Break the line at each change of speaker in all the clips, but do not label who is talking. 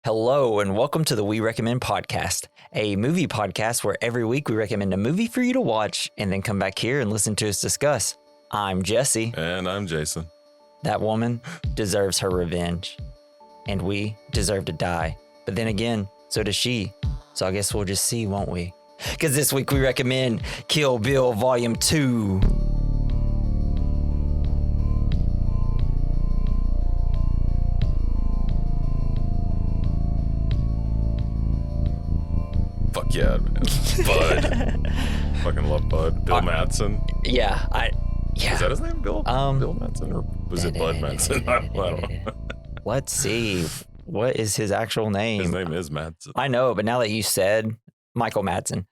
Hello, and welcome to the We Recommend podcast, a movie podcast where every week we recommend a movie for you to watch and then come back here and listen to us discuss. I'm Jesse.
And I'm Jason.
That woman deserves her revenge, and we deserve to die. But then again, so does she. So I guess we'll just see, won't we? Because this week we recommend Kill Bill Volume 2.
Fuck yeah, man. Bud. Fucking love Bud. Bill Madsen.
Yeah.
Is that his name? Bill Madsen? Or was it Bud Madsen? I don't know.
Let's see. What is his actual name?
His name is Madsen.
I know, but now that you said Michael Madsen,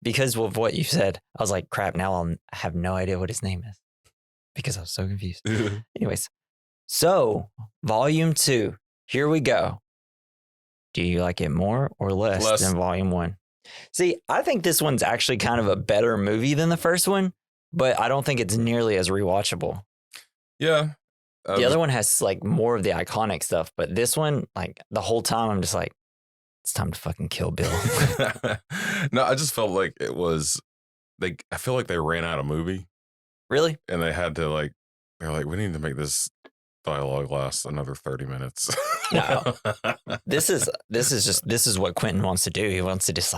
because of what you said, I was like, crap, now I have no idea what his name is because I was so confused. Anyways, so Volume 2, here we go. Do you like it more or less than Volume 1? See, I think this one's actually kind of a better movie than the first one, but I don't think it's nearly as rewatchable.
Yeah.
The other one has like more of the iconic stuff, but this one, like the whole time, I'm just like, it's time to fucking kill Bill.
No, I just felt like it was, I feel like they ran out of movie.
Really?
And they had to they're like, we need to make this dialogue last another 30 minutes.
No, this is what Quentin wants to do. He wants to just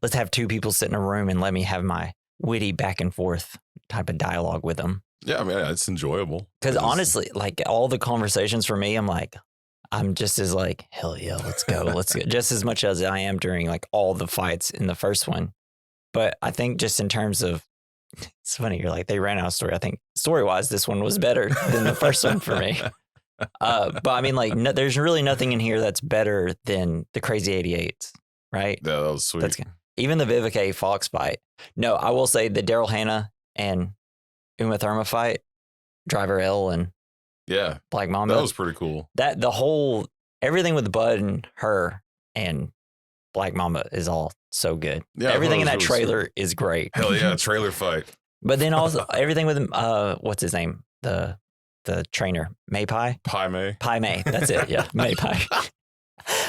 let's have two people sit in a room and let me have my witty back and forth type of dialogue with them.
Yeah, I mean, it's enjoyable.
Because honestly, all the conversations for me, I'm just as hell yeah, let's go. Let's go. Just as much as I am during all the fights in the first one. But I think just in terms of, it's funny, you're they ran out of story. I think story-wise, this one was better than the first one for me. But I mean, there's really nothing in here that's better than the Crazy 88s, right?
Yeah, that was sweet.
Even the Vivica A. Fox fight. No, I will say the Daryl Hannah and Uma Thurman fight, Driver Elle and Black Mamba.
That was pretty cool.
Everything with Bud and her and Black Mamba is all so good. Yeah, everything in that trailer is great.
Hell yeah, trailer fight.
But then also everything with what's his name? The trainer, Pai Mei. Pai Mei, that's it. Yeah, Pai.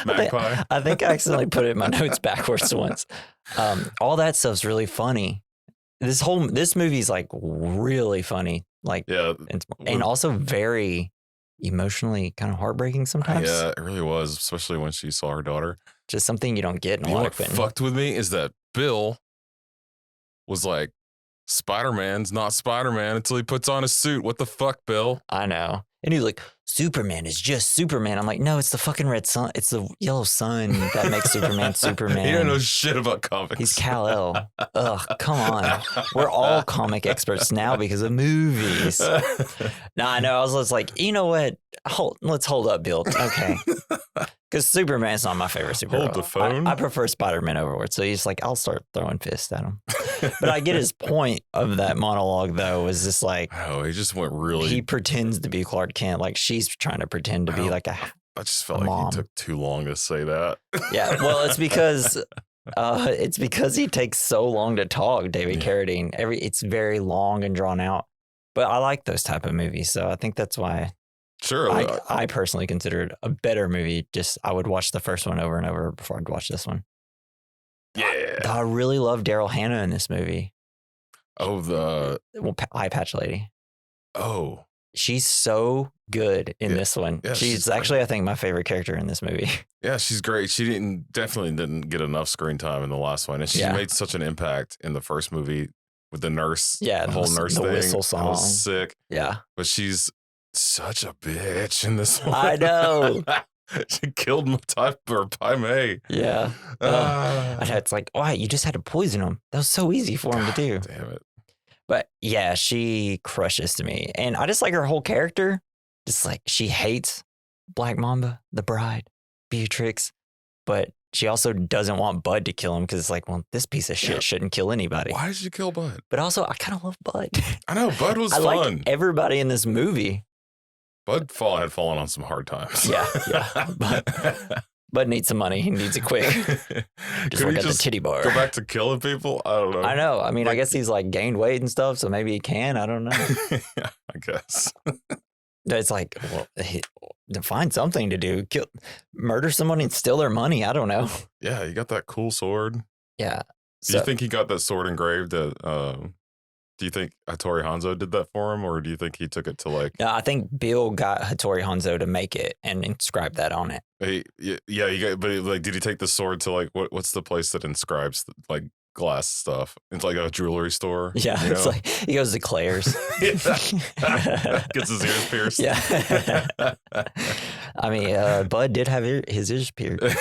Magpie.
I think I accidentally put it in my notes backwards once. All that stuff's really funny. This movie's really funny. And also very emotionally kind of heartbreaking sometimes.
Yeah, it really was, especially when she saw her daughter.
Just something you don't get in a lot of
What fucked with me is that Bill was like, Spider-Man's not Spider-Man until he puts on a suit. What the fuck, Bill?
I know. And he's like, Superman is just Superman. I'm like, no, it's the fucking red sun. It's the yellow sun that makes Superman Superman.
He don't know shit about comics.
He's Kal-El. Ugh, come on. We're all comic experts now because of movies. No, I know. I was just like, you know what? Let's hold up, Bill. Okay. Because Superman's not my favorite superhero.
Hold the phone.
I prefer Spider-Man overward. So he's like, I'll start throwing fists at him. But I get his point of that monologue, though, was just
he just went really.
He pretends to be Clark Kent. She's trying to pretend to be a
I just felt
mom.
He took too long to say that.
Yeah, well, it's because he takes so long to talk, David Carradine. It's very long and drawn out. But I like those type of movies, so I think that's why.
Sure.
I personally consider it a better movie. Just I would watch the first one over and over before I'd watch this one.
Yeah.
I really love Daryl Hannah in this movie.
Oh,
eye patch lady.
Oh.
She's so good in this one. Yeah, she's actually, I think, my favorite character in this movie.
Yeah, she's great. She definitely didn't get enough screen time in the last one. And she made such an impact in the first movie with the nurse. Yeah, the whole nurse thing. The whistle song. That was sick.
Yeah.
But she's such a bitch in this one.
I know.
She killed Pai Mei.
Yeah. It's why? You just had to poison him. That was so easy for him to do.
Damn it.
But yeah, she crushes to me. And I just like her whole character. Just she hates Black Mamba, the bride, Beatrix. But she also doesn't want Bud to kill him because it's well, this piece of shit shouldn't kill anybody.
Why did she kill Bud?
But also, I kind of love Bud.
I know, Bud was fun.
Like everybody in this movie.
Bud had fallen on some hard times.
Yeah. Bud needs some money. He needs it quick. Just work at the titty bar.
Go back to killing people? I don't know.
I know. I mean, I guess he's gained weight and stuff, so maybe he can. I don't know.
Yeah, I guess.
It's find something to do. Murder someone and steal their money. I don't know.
Yeah, he got that cool sword.
Yeah.
Do you think he got that sword engraved at... do you think Hattori Hanzo did that for him, or do you think he took it to like...
No, I think Bill got Hattori Hanzo to make it and inscribe that on it.
But did he take the sword to like, what's the place that inscribes like glass stuff? It's like a jewelry store.
Yeah, it's like he goes to Claire's.
Gets his ears pierced.
Yeah. I mean, Bud did have his ears pierced.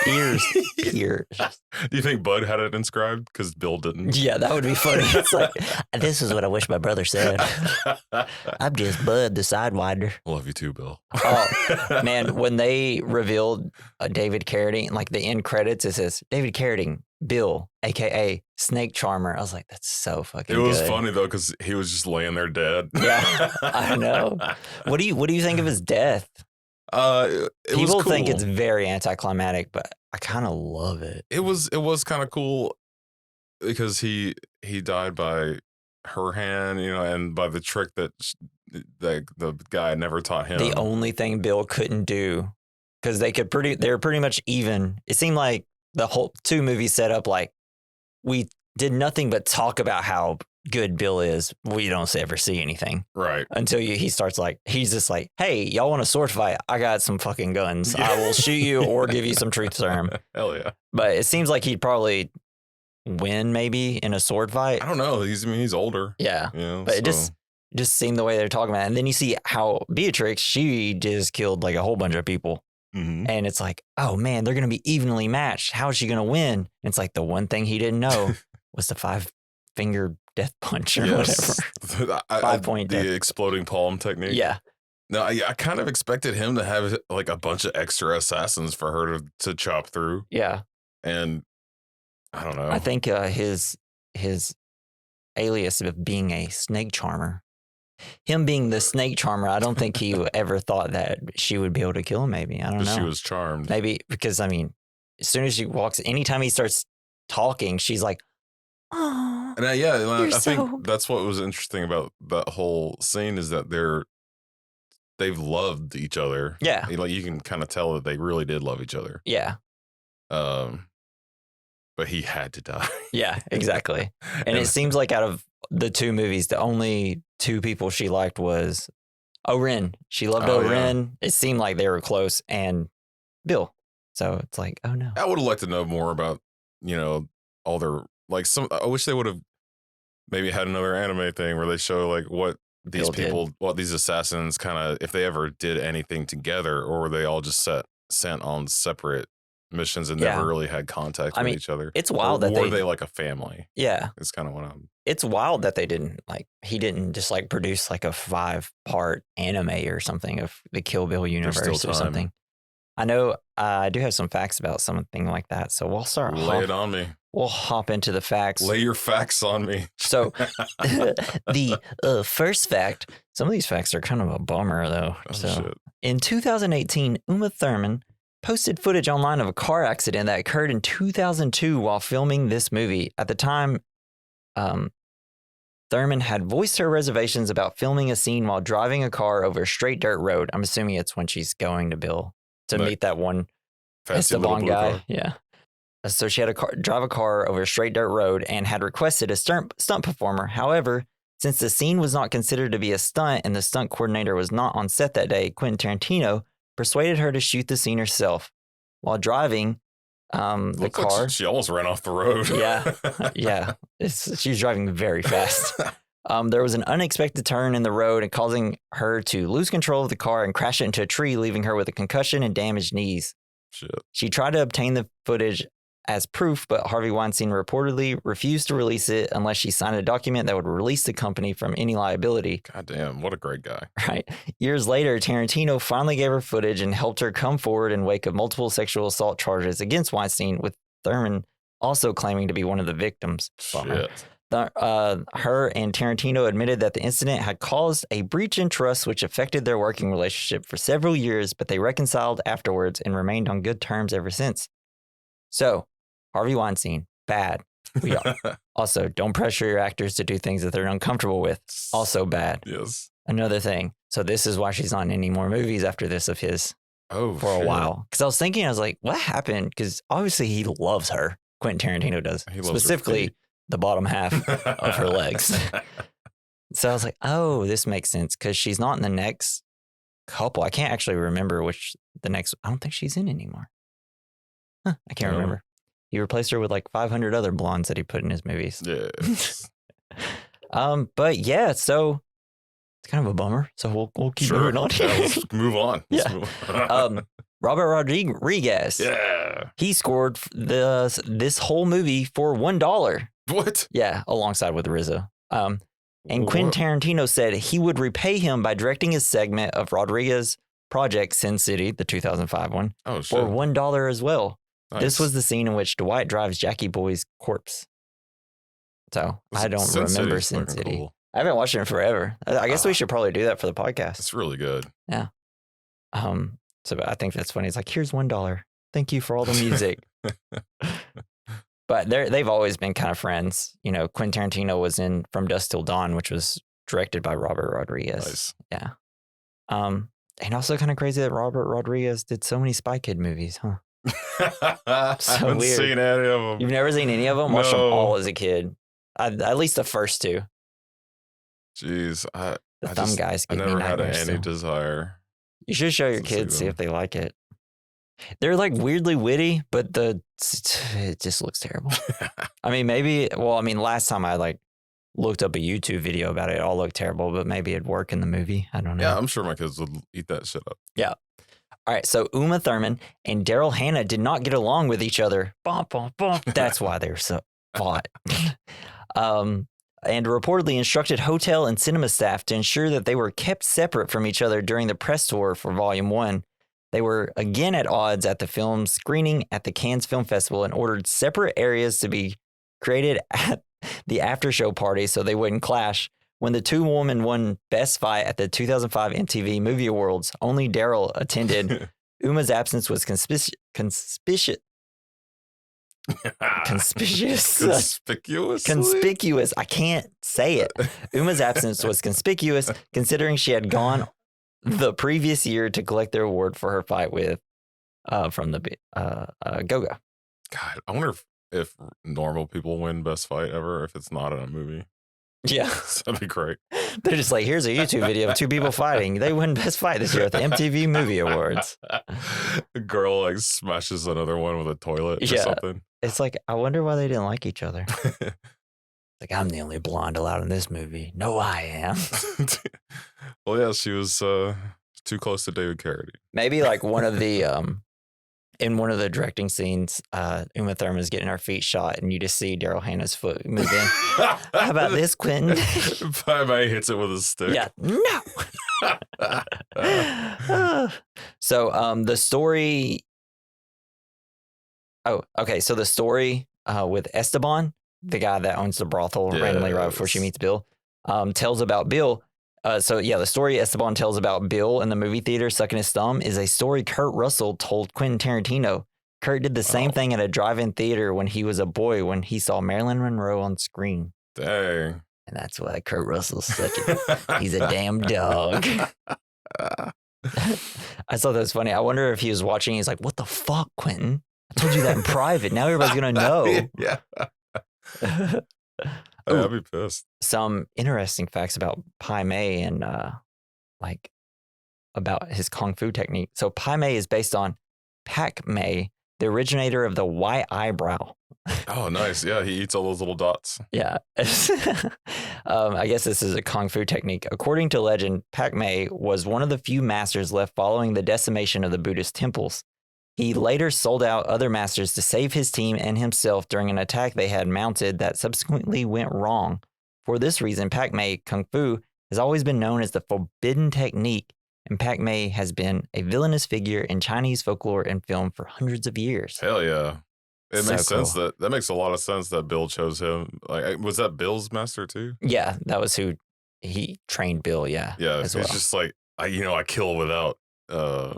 Do you think Bud had it inscribed because Bill didn't?
Yeah, that would be funny. It's like, this is what I wish my brother said. I'm just Bud, the sidewinder.
Love you too, Bill.
Oh, man, when they revealed David Carradine, like the end credits, it says David Carradine, Bill, a.k.a. Snake Charmer. I was like, that's so fucking good.
It was funny, though, because he was just laying there dead.
Yeah, I know. What do you think of his death?
People
think it's very anticlimactic, but I kind of love it.
It was kind of cool because he died by her hand, and by the trick that the guy never taught him.
The only thing Bill couldn't do, because they were pretty much even. It seemed like the whole 2 movies set up like we did nothing but talk about how good Bill is. We don't ever see anything.
Right.
Until he's just like, hey, y'all want a sword fight? I got some fucking guns. Yeah. I will shoot you or give you some truth serum.
Hell yeah.
But it seems like he'd probably win maybe in a sword fight.
I don't know. He's older.
Yeah. But it just seemed the way they're talking about it. And then you see how Beatrix, she just killed like a whole bunch of people. Mm-hmm. And it's like, oh man, they're going to be evenly matched. How is she going to win? And it's like the one thing he didn't know was the 5-finger death punch or whatever. 5-point
the exploding palm technique.
Yeah.
No, I kind of expected him to have like a bunch of extra assassins for her to chop through.
Yeah.
And I don't know.
I think his alias of being a snake charmer, him being the snake charmer, I don't think he ever thought that she would be able to kill him. Maybe. I don't know.
She was charmed.
Maybe because, I mean, as soon as she walks, anytime he starts talking, she's like, oh,
and I think that's what was interesting about that whole scene is that they've loved each other.
Yeah.
Like you can kind of tell that they really did love each other.
Yeah.
But he had to die.
Yeah, exactly. And it seems like out of the 2 movies, the only 2 people she liked was Oren. She loved Oren. Yeah. It seemed like they were close, and Bill. So it's like, oh no.
I would have liked to know more about, all their, like I wish they would have maybe had another anime thing where they show like what these what these assassins kind of, if they ever did anything together, or were they all just sent on separate missions and never really had contact with each other.
It's wild that
were they like a family?
Yeah.
It's kind of what
it's wild that they didn't he didn't just like produce like a 5-part anime or something of the Kill Bill universe or something. I know I do have some facts about something like that. So we'll start.
Lay it on me.
We'll hop into the facts.
Lay your facts on me.
So the first fact, some of these facts are kind of a bummer though.
Shit.
In 2018, Uma Thurman posted footage online of a car accident that occurred in 2002 while filming this movie. At the time, Thurman had voiced her reservations about filming a scene while driving a car over a straight dirt road. I'm assuming it's when she's going to Bill to meet that one Esteban guy. Car. Yeah. So she had to drive a car over a straight dirt road and had requested a stunt performer. However, since the scene was not considered to be a stunt and the stunt coordinator was not on set that day, Quentin Tarantino persuaded her to shoot the scene herself. While driving the car.
Like she almost ran off the road.
Yeah. She was driving very fast. There was an unexpected turn in the road and causing her to lose control of the car and crash it into a tree, leaving her with a concussion and damaged knees.
Shit.
She tried to obtain the footage as proof, but Harvey Weinstein reportedly refused to release it unless she signed a document that would release the company from any liability.
God damn, what a great guy.
Right. Years later, Tarantino finally gave her footage and helped her come forward in wake of multiple sexual assault charges against Weinstein, with Thurman also claiming to be one of the victims.
Shit.
Her and Tarantino admitted that the incident had caused a breach in trust, which affected their working relationship for several years, but they reconciled afterwards and remained on good terms ever since. So, Harvey Weinstein, bad. We are. Also, don't pressure your actors to do things that they're uncomfortable with. Also bad.
Yes.
Another thing. So this is why she's not in any more movies after this of his. for a while. Because I was thinking, I was like, what happened? Because obviously he loves her. Quentin Tarantino does.
He loves
specifically the bottom half of her legs. So I was like, oh, this makes sense because she's not in the next couple. I can't actually remember which the next. I don't think she's in anymore. I can't remember. He replaced her with like 500 other blondes that he put in his movies.
Yes.
But yeah, so it's kind of a bummer. So we'll keep moving on here.
Yeah, let's move on.
Robert Rodriguez.
Yeah.
He scored this whole movie for $1.
What?
Yeah, alongside with RZA. And Quentin Tarantino said he would repay him by directing his segment of Rodriguez's project Sin City, the 2005 one, for $1 as well. Nice. This was the scene in which Dwight drives Jackie Boy's corpse. So I don't remember Sin City. Cool. I haven't watched it in forever. I guess we should probably do that for the podcast.
It's really good.
Yeah. So I think that's funny. It's like, here's $1. Thank you for all the music. But they've always been kind of friends. You know, Quentin Tarantino was in From Dusk Till Dawn, which was directed by Robert Rodriguez.
Nice.
Yeah. And also kind of crazy that Robert Rodriguez did so many Spy Kid movies, huh?
I haven't
weird.
seen any of them.
You've never seen any of them? Watched them all as a kid. At least the first two.
Jeez.
The thumb guys.
I never had any desire.
You should show your kids, see if they like it. They're like weirdly witty, but it just looks terrible. I mean, last time I like looked up a YouTube video about it, it all looked terrible, but maybe it'd work in the movie. I don't know.
Yeah, I'm sure my kids would eat that shit up.
Yeah. All right, so Uma Thurman and Daryl Hannah did not get along with each other. Bum, bum, bum. That's why they're so fought. And reportedly instructed hotel and cinema staff to ensure that they were kept separate from each other during the press tour for Volume 1. They were again at odds at the film's screening at the Cannes Film Festival and ordered separate areas to be created at the after-show party so they wouldn't clash. When the two women won Best Fight at the 2005 MTV Movie Awards, only Daryl attended. Uma's absence was conspicuous. I can't say it. Uma's absence was conspicuous considering she had gone the previous year to collect their award for her fight with from the Goga.
God, I wonder if normal people win Best Fight ever if it's not in a movie.
Yeah.
That'd be great.
They're just like, here's a YouTube video of two people fighting. They win Best Fight this year at the MTV Movie Awards.
A girl like smashes another one with a toilet or something.
It's like, I wonder why they didn't like each other. Like, I'm the only blonde allowed in this movie. No, I am.
Well, yeah, she was too close to David Carradine.
Maybe like one of the in one of the directing scenes, Uma Thurman is getting her feet shot, and you just see Daryl Hannah's foot move in. How about this, Quentin?
Pai Mei hits it with a stick.
Yeah, no. So the story. Oh, okay. So the story with Esteban, the guy that owns the brothel randomly right before she meets Bill, tells about Bill. The story Esteban tells about Bill in the movie theater sucking his thumb is a story Kurt Russell told Quentin Tarantino. Kurt did the same thing at a drive-in theater when he was a boy when he saw Marilyn Monroe on screen.
Dang.
And that's why Kurt Russell's he's a damn dog. I thought that was funny. I wonder if he was watching, he's like, what the fuck, Quentin? I told you that in private. Now everybody's going to know.
Yeah. I'd be pissed.
Some interesting facts about Pai Mei and about his kung fu technique. So Pai Mei is based on Pai Mei, the originator of the white eyebrow.
Oh, nice. Yeah, he eats all those little dots.
Yeah. I guess this is a kung fu technique. According to legend, Pai Mei was one of the few masters left following the decimation of the Buddhist temples. He later sold out other masters to save his team and himself during an attack they had mounted that subsequently went wrong. For this reason, Pai Mei Kung Fu has always been known as the forbidden technique, and Pai Mei has been a villainous figure in Chinese folklore and film for hundreds of years.
Hell yeah. It makes sense that makes a lot of sense that Bill chose him. Like, was that Bill's master too?
Yeah, that was who he trained Bill. Yeah.
Yeah. It's just like, I kill without, I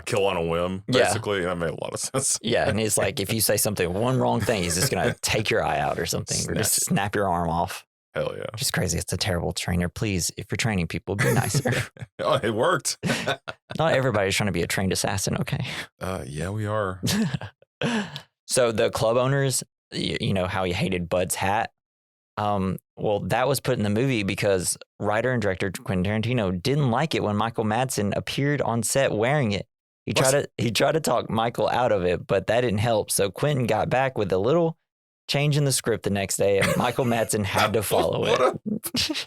kill on a whim, basically, and that made a lot of sense.
Yeah, and he's like, if you say one wrong thing, he's just going to take your eye out or something, or just snap your arm off.
Hell yeah.
Which is crazy. It's a terrible trainer. Please, if you're training people, be nicer.
Oh, it worked.
Not everybody's trying to be a trained assassin, okay?
Yeah, we are.
So the club owners, you know how he hated Bud's hat? Well, that was put in the movie because writer and director Quentin Tarantino didn't like it when Michael Madsen appeared on set wearing it. He tried to talk Michael out of it, but that didn't help. So Quentin got back with a little change in the script the next day, and Michael Madsen had to follow it. It's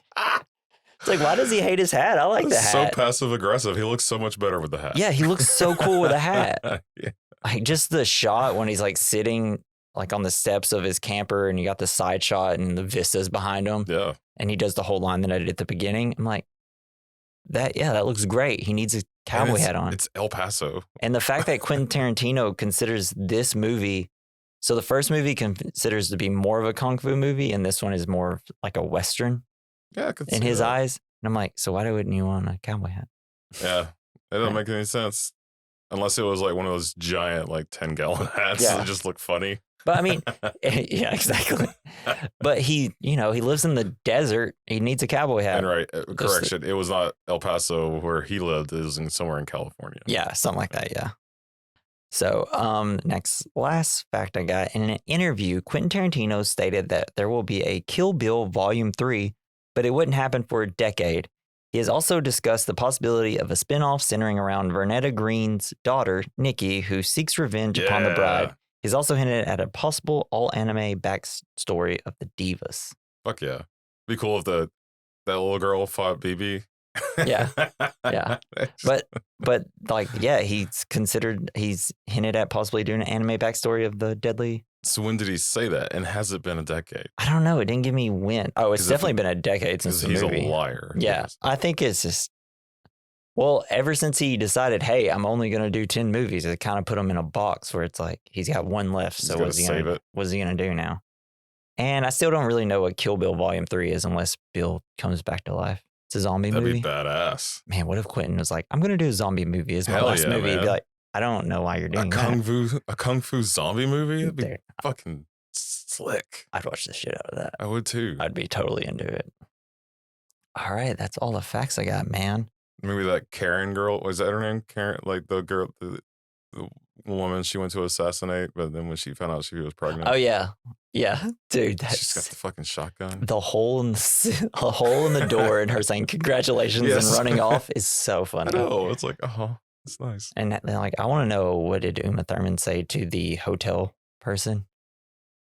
like, why does he hate his hat? I like the hat.
So passive aggressive. He looks so much better with the hat.
Yeah, he looks so cool with a hat.
Yeah.
Like just the shot when he's like sitting like on the steps of his camper, and you got the side shot and the vistas behind him.
Yeah.
And he does the whole line that I did at the beginning. I'm like, that looks great. He needs a cowboy hat on.
It's El Paso.
And the fact that Quentin Tarantino considers this movie, so the first movie considers to be more of a kung fu movie, and this one is more like a Western in his eyes. And I'm like, so why wouldn't you want a cowboy hat?
Yeah, it doesn't make any sense. Unless it was like one of those giant like 10-gallon hats that just look funny.
But I mean, yeah, exactly. But he lives in the desert. He needs a cowboy hat.
And correction, it was not El Paso where he lived. It was somewhere in California.
Yeah, something like that, yeah. So last fact I got, in an interview, Quentin Tarantino stated that there will be a Kill Bill Volume 3, but it wouldn't happen for a decade. He has also discussed the possibility of a spinoff centering around Vernetta Green's daughter, Nikki, who seeks revenge upon the bride. He's also hinted at a possible all-anime backstory of the Divas.
Fuck yeah. Be cool if that little girl fought BB.
Yeah. Yeah. But like, yeah, he's hinted at possibly doing an anime backstory of the deadly.
So when did he say that? And has it been a decade?
I don't know. It didn't give me when. Oh, it's definitely been a decade since the movie.
He's a liar.
Yeah. I think it's just, well, ever since he decided, hey, I'm only going to do 10 movies, it kind of put him in a box where it's like, he's got one left. So what's he going to do now? And I still don't really know what Kill Bill Volume 3 is unless Bill comes back to life. It's a zombie movie.
That'd be badass.
Man, what if Quentin was like, I'm going to do a zombie movie as my last movie? He'd be like, I don't know why you're doing that.
A kung fu zombie movie? That'd be fucking slick.
I'd watch the shit out of that.
I would too.
I'd be totally into it. All right, that's all the facts I got, man.
Maybe that Karen girl, was that her name? Karen, like the girl, the woman she went to assassinate, but then when she found out she was pregnant.
Oh yeah, yeah, dude.
She's got the fucking shotgun.
The hole in the door, and her saying congratulations and running off is so funny.
I know. It's like, oh, it's nice.
And then like, I want to know, what did Uma Thurman say to the hotel person?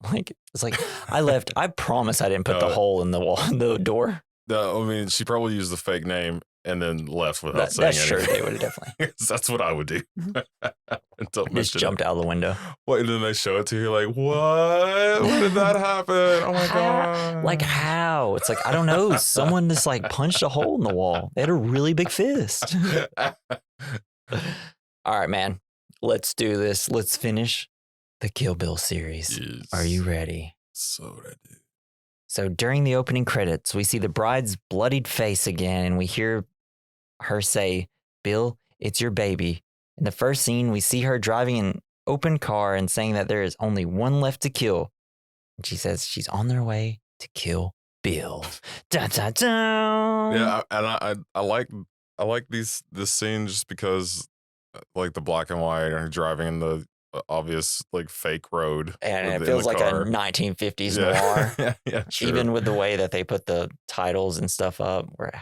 Like, it's like, I left. I promise I didn't put the hole in the wall, the door.
No, I mean, she probably used the fake name and then left without saying anything.
That's true. They would have definitely.
That's what I would do.
Just jumped out of the window.
What? And then they show it to you, like, what? When did that happen? Oh my god!
Like how? It's like, I don't know. Someone just like punched a hole in the wall. They had a really big fist. All right, man. Let's do this. Let's finish the Kill Bill series. Yes. Are you ready?
So ready.
So during the opening credits, we see the bride's bloodied face again, and we hear her say, "Bill, it's your baby." In the first scene, we see her driving an open car and saying that there is only one left to kill. And she says she's on their way to kill Bill. Dun, dun, dun.
Yeah, and I like this scene just because, like, the black and white and her driving in the obvious like fake road,
and it feels like a 1950s noir.
Yeah, true.
Even with the way that they put the titles and stuff up, where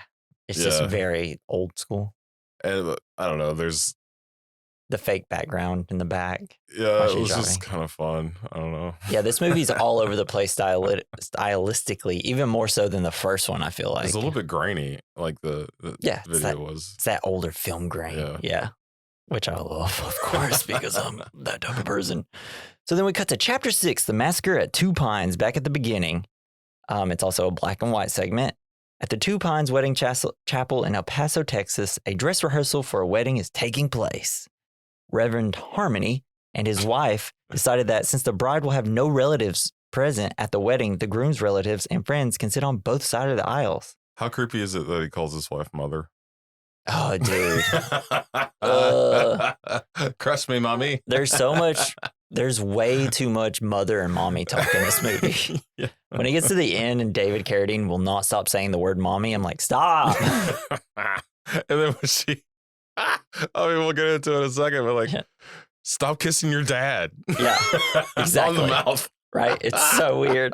it's just very old school.
And I don't know, there's
the fake background in the back.
Yeah, it was just kind of fun. I don't know.
Yeah, this movie's all over the place stylistically, even more so than the first one, I feel like.
It's a little bit grainy, like the video was.
It's that older film grain. Yeah. Which I love, of course, because I'm that type of person. So then we cut to Chapter 6, The Massacre at Two Pines, back at the beginning. It's also a black and white segment. At the Two Pines Wedding Chapel in El Paso, Texas, a dress rehearsal for a wedding is taking place. Reverend Harmony and his wife decided that since the bride will have no relatives present at the wedding, the groom's relatives and friends can sit on both sides of the aisles.
How creepy is it that he calls his wife mother?
Oh, dude.
Crush me, mommy.
There's way too much mother and mommy talk in this movie. When he gets to the end and David Carradine will not stop saying the word mommy, I'm like, stop.
And then when she, I mean, we'll get into it in a second, but like, stop kissing your dad.
Yeah, exactly.
On the mouth.
Right? It's so weird.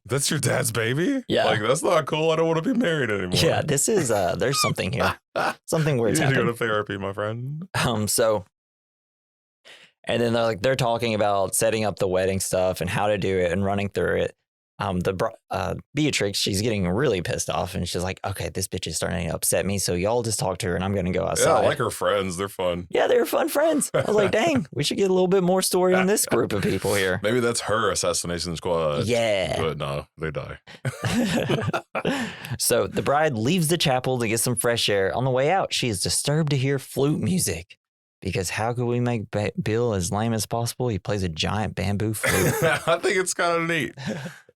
That's your dad's baby?
Yeah.
Like, that's not cool. I don't want to be married anymore.
Yeah, this is, there's something here. Something weird's
You need to
happening.
go to therapy, my friend.
So, and then they're talking about setting up the wedding stuff and how to do it and running through it. Beatrix, she's getting really pissed off and she's like, okay, this bitch is starting to upset me. So y'all just talk to her and I'm going to go outside.
Yeah, I like her friends. They're fun.
Yeah, they're fun friends. I was like, dang, we should get a little bit more story on this group of people here.
Maybe that's her assassination squad.
Yeah.
But no, they die.
So the bride leaves the chapel to get some fresh air. On the way out, she is disturbed to hear flute music. Because how could we make Bill as lame as possible? He plays a giant bamboo flute.
I think it's kind of neat.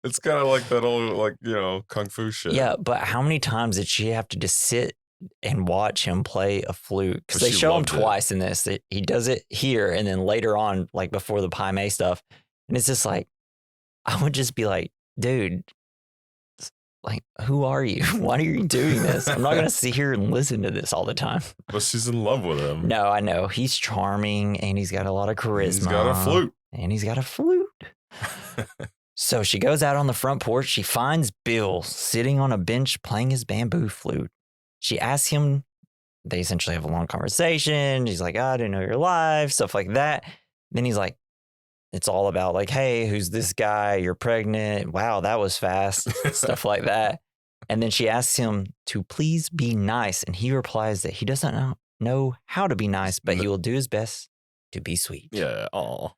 It's kind of like that old, like, you know, kung fu shit.
Yeah, but how many times did she have to just sit and watch him play a flute? Because they show him twice in this. He does it here and then later on, like before the Pai Mei stuff. And it's just like, I would just be like, dude, like, who are you? Why are you doing this? I'm not going to sit here and listen to this all the time.
But she's in love with him.
No, I know. He's charming and he's got a lot of charisma.
He's got a flute.
And he's got a flute. So she goes out on the front porch. She finds Bill sitting on a bench playing his bamboo flute. She asks him, they essentially have a long conversation. She's like, I didn't know your life, stuff like that. Then he's like, it's all about like, hey, who's this guy? You're pregnant. Wow, that was fast. Stuff like that. And then she asks him to please be nice. And he replies that he doesn't know how to be nice, but he will do his best to be sweet.
Yeah. Aw.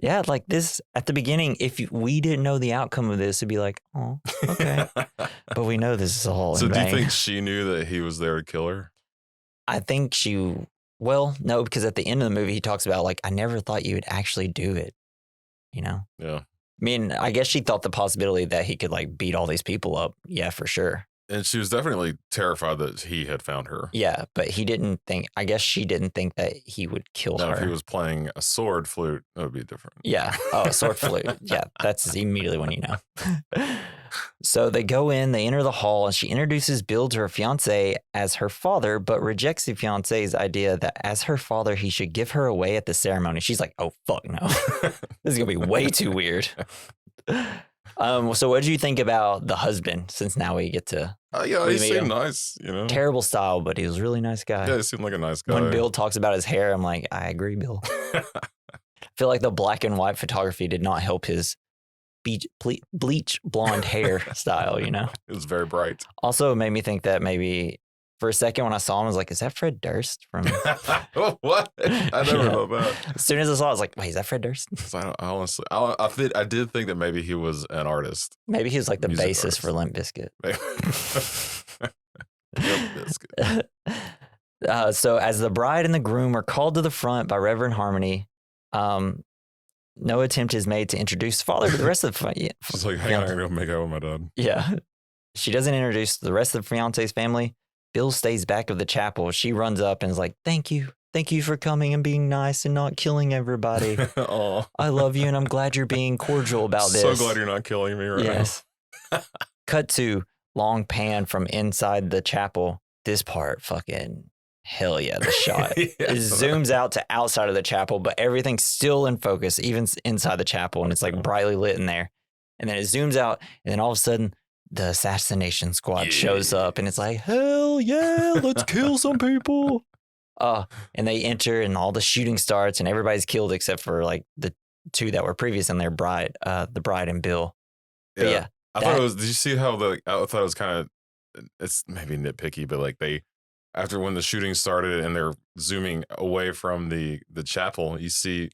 Yeah, like this at the beginning, if we didn't know the outcome of this, it'd be like, oh, okay. But we know this is all
So
in
do you
vain.
think she knew that he was there to kill her?
I think well, no, because at the end of the movie, he talks about like, I never thought you would actually do it. You know?
Yeah.
I mean, I guess she thought the possibility that he could like beat all these people up. Yeah, for sure.
And she was definitely terrified that he had found her.
Yeah, but I guess she didn't think that he would kill her.
If he was playing a sword flute, that would be different.
Yeah. Oh, sword flute. Yeah, that's immediately when you know. So they go in, they enter the hall, and she introduces Bill to her fiance as her father, but rejects the fiance's idea that as her father, he should give her away at the ceremony. She's like, oh, fuck no. This is going to be way too weird. So what did you think about the husband, since now we get to...
Yeah, he seemed nice, you know?
Terrible style, but he was a really nice guy.
Yeah, he seemed like a nice guy.
When Bill talks about his hair, I'm like, I agree, Bill. I feel like the black and white photography did not help his bleach blonde hair style, you know?
It was very bright.
Also, it made me think that maybe... For a second, when I saw him, I was like, is that Fred Durst from...
What? I never thought that.
As soon as I saw it, I was like, wait, is that Fred Durst?
I did think that maybe he was an artist.
Maybe he was like the bassist
artist.
for Limp Bizkit.
Limp Bizkit.
So as the bride and the groom are called to the front by Reverend Harmony, no attempt is made to introduce father to the rest of the...
She's like, hang on, I'm going to make out with my dad.
Yeah. She doesn't introduce the rest of the fiance's family. Bill stays back of the chapel. She runs up and is like, thank you. Thank you for coming and being nice and not killing everybody. I love you and I'm glad you're being cordial about this.
So glad you're not killing me right
now. Cut to long pan from inside the chapel. This part, fucking hell yeah, the shot. It zooms out to outside of the chapel, but everything's still in focus, even inside the chapel. And it's like brightly lit in there. And then it zooms out and then all of a sudden, the assassination squad shows up and it's like, hell yeah, let's kill some people. And they enter and all the shooting starts and everybody's killed except for like the two that were previous in their bride, the bride and Bill.
Yeah. I thought it was, did you see how I thought it was kind of, it's maybe nitpicky, but like after when the shooting started and they're zooming away from the chapel, you see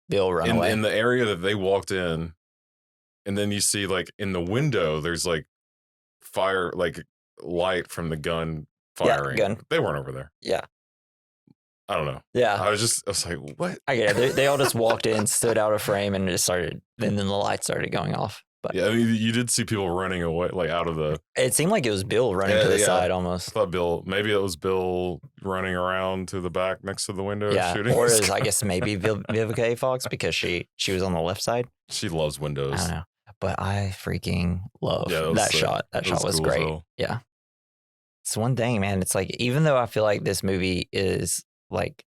Bill run away.
In the area that they walked in. And then you see, like, in the window, there's, like, fire, like, light from the gun firing.
Yeah, gun.
They weren't over there.
Yeah.
I don't know.
Yeah.
I was like, what?
I get it. They all just walked in, stood out of frame, and just started, and then the lights started going off. But
yeah, I mean, you did see people running away, like out of the.
it seemed like it was Bill running to the side
I
almost.
thought maybe it was Bill running around to the back next to the window shooting.
Or it was, I guess maybe Vivica A. Fox because she was on the left side.
She loves windows.
I don't know. But I freaking love that shot. That shot was
cool
great. Yeah. It's one thing, man. It's like, even though I feel like this movie is like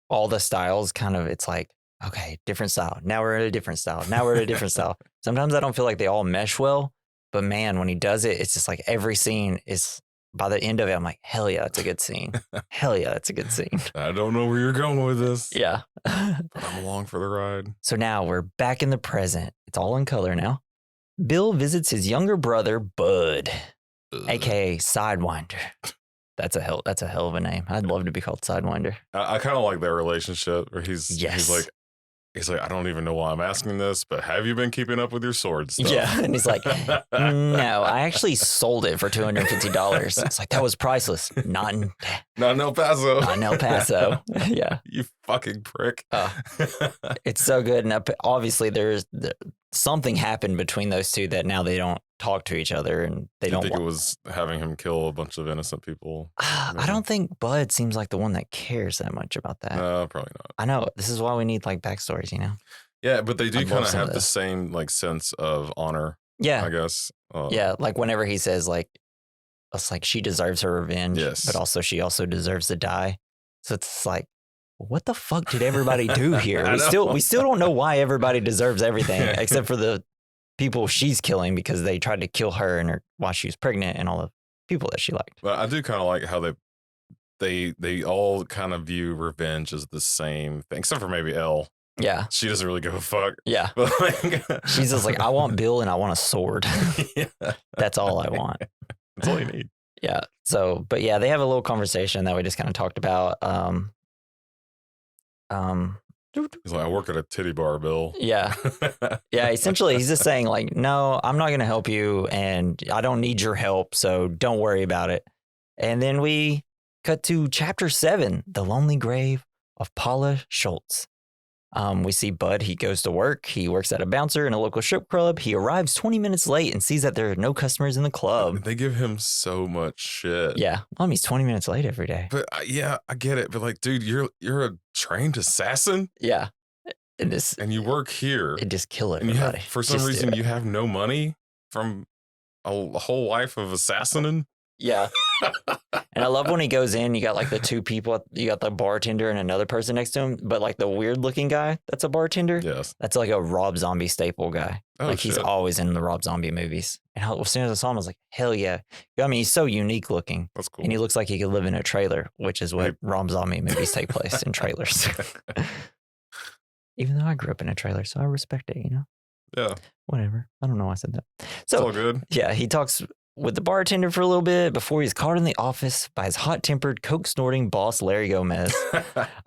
all the styles kind of, it's like, okay, different style. Now we're at a different style. Now we're at a different style. Sometimes I don't feel like they all mesh well, but man, when he does it, it's just like every scene is, by the end of it, I'm like, hell yeah, that's a good scene. Hell yeah, that's a good scene.
I don't know where you're going with this.
Yeah.
But I'm along for the ride.
So now we're back in the present. It's all in color now. Bill visits his younger brother, Bud, aka Sidewinder. That's a hell of a name. I'd love to be called Sidewinder.
I kind of like their relationship where he's like, I don't even know why I'm asking this, but have you been keeping up with your sword stuff?
Yeah. And he's like, no, I actually sold it for $250. It's like, that was priceless. Not in
El Paso.
Not in El Paso. Yeah.
You fucking prick.
It's so good. And obviously there's something happened between those two that now they don't talk to each other and they don't.
Think it was having him kill a bunch of innocent people?
I don't think Bud seems like the one that cares that much about that.
No, probably not.
I know. This is why we need like backstories, you know?
Yeah, but they do kind of have the same like sense of honor.
Yeah.
I guess.
Yeah. Like whenever he says like, it's like she deserves her revenge, but also she also deserves to die. So it's like, what the fuck did everybody do here? We still don't know why everybody deserves everything except for the people she's killing because they tried to kill her and while she was pregnant and all the people that she liked.
But I do kind of like how they all kind of view revenge as the same thing, except for maybe Elle.
Yeah.
She doesn't really give a fuck.
Yeah. She's just like, I want Bill and I want a sword. Yeah. That's all I want.
That's all you need.
Yeah. So, but yeah, they have a little conversation that we just kind of talked about.
He's like, I work at a titty bar, Bill.
Yeah. Yeah. Essentially, he's just saying like, no, I'm not going to help you and I don't need your help. So don't worry about it. And then we cut to chapter 7, The Lonely Grave of Paula Schultz. We see Bud. He goes to work. He works at a bouncer in a local strip club. He arrives 20 minutes late and sees that there are no customers in the club.
They give him so much shit.
Yeah. He's 20 minutes late every day.
But yeah, I get it. But like, dude, you're a trained assassin.
Yeah.
And you work here.
It just kill everybody.
For some reason, you have no money from a whole life of assassinating.
Yeah. And I love when he goes in, you got like the two people, you got the bartender and another person next to him, but like the weird looking guy that's a bartender.
Yes.
That's like a Rob Zombie staple guy. He's always in the Rob Zombie movies. And as soon as I saw him, I was like, hell yeah. I mean, he's so unique looking.
That's cool.
And he looks like he could live in a trailer, which is what Rob Zombie movies take place in trailers. Even though I grew up in a trailer, so I respect it, you know?
Yeah.
Whatever. I don't know why I said that. So,
it's all good.
Yeah, he talks with the bartender for a little bit before he's caught in the office by his hot-tempered, coke-snorting boss, Larry Gomez.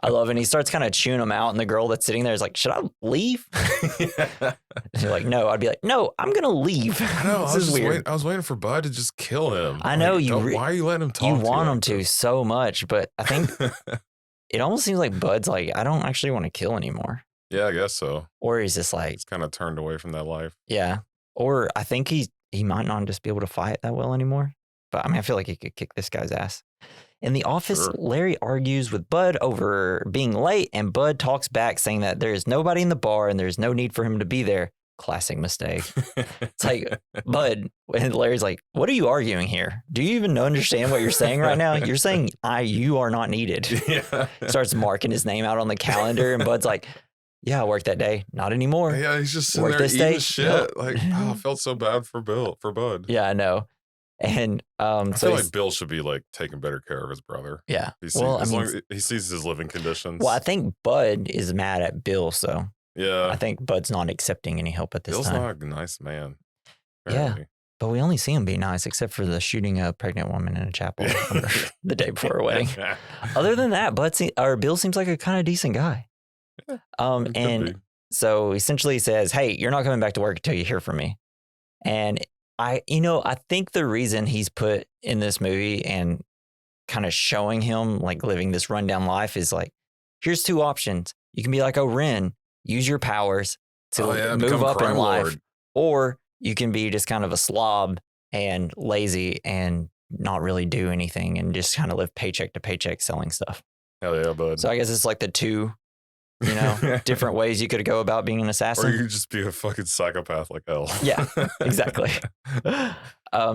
I love it. And he starts kind of chewing him out, and the girl that's sitting there is like, should I leave? And you're like, no. I'd be like, no, I'm going to leave.
I know.
This is weird.
I was waiting for Bud to just kill him.
I know.
Why are you letting him talk?
You want him to so much, but I think it almost seems like Bud's like, I don't actually want to kill anymore.
Yeah, I guess so.
Or he's just like...
He's kind of turned away from that life.
Yeah. Or I think he might not just be able to fight that well anymore. But I mean, I feel like he could kick this guy's ass. In the office, sure. Larry argues with Bud over being late, and Bud talks back saying that there is nobody in the bar and there's no need for him to be there. Classic mistake. It's like, Bud, and Larry's like, what are you arguing here? Do you even understand what you're saying right now? You're saying you are not needed. Yeah. Starts marking his name out on the calendar, and Bud's like, yeah, I worked that day. Not anymore.
Yeah, he's just sitting there eating shit. Nope. Like, I felt so bad for Bud.
Yeah, I know. And
I feel like Bill should be like taking better care of his brother.
Yeah.
He sees his living conditions.
Well, I think Bud is mad at Bill, so
yeah.
I think Bud's not accepting any help at this time.
Bill's not a nice man.
Apparently. Yeah. But we only see him be nice, except for the shooting a pregnant woman in a chapel the day before a wedding. Other than that, Bill seems like a kind of decent guy. And so essentially he says, hey, you're not coming back to work until you hear from me. And I think the reason he's put in this movie and kind of showing him like living this rundown life is like, here's two options. You can be like Ren, use your powers to move up in life, or you can be just kind of a slob and lazy and not really do anything and just kind of live paycheck to paycheck selling stuff.
Hell yeah, bud.
So I guess it's like the two, different ways you could go about being an assassin.
Or you could just be a fucking psychopath like Elle.
Yeah, exactly.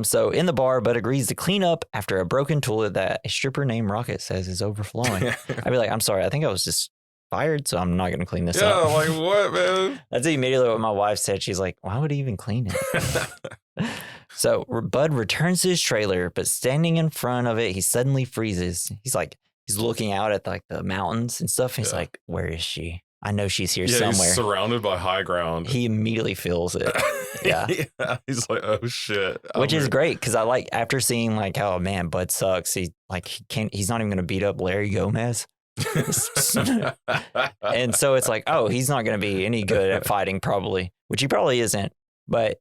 So in the bar, Bud agrees to clean up after a broken toilet that a stripper named Rocket says is overflowing. I'd be like, I'm sorry, I think I was just fired, so I'm not going to clean this up.
Yeah, like what, man?
That's immediately what my wife said. She's like, why would he even clean it? So Bud returns to his trailer, but standing in front of it, he suddenly freezes. He's looking out at like the mountains and stuff. He's like, where is she? I know she's here somewhere.
He's surrounded by high ground.
He immediately feels it. Yeah.
He's like, oh shit.
Which is great because I like after seeing like, oh man, Bud sucks. He's not even gonna beat up Larry Gomez. And so it's like, oh, he's not gonna be any good at fighting probably, which he probably isn't, but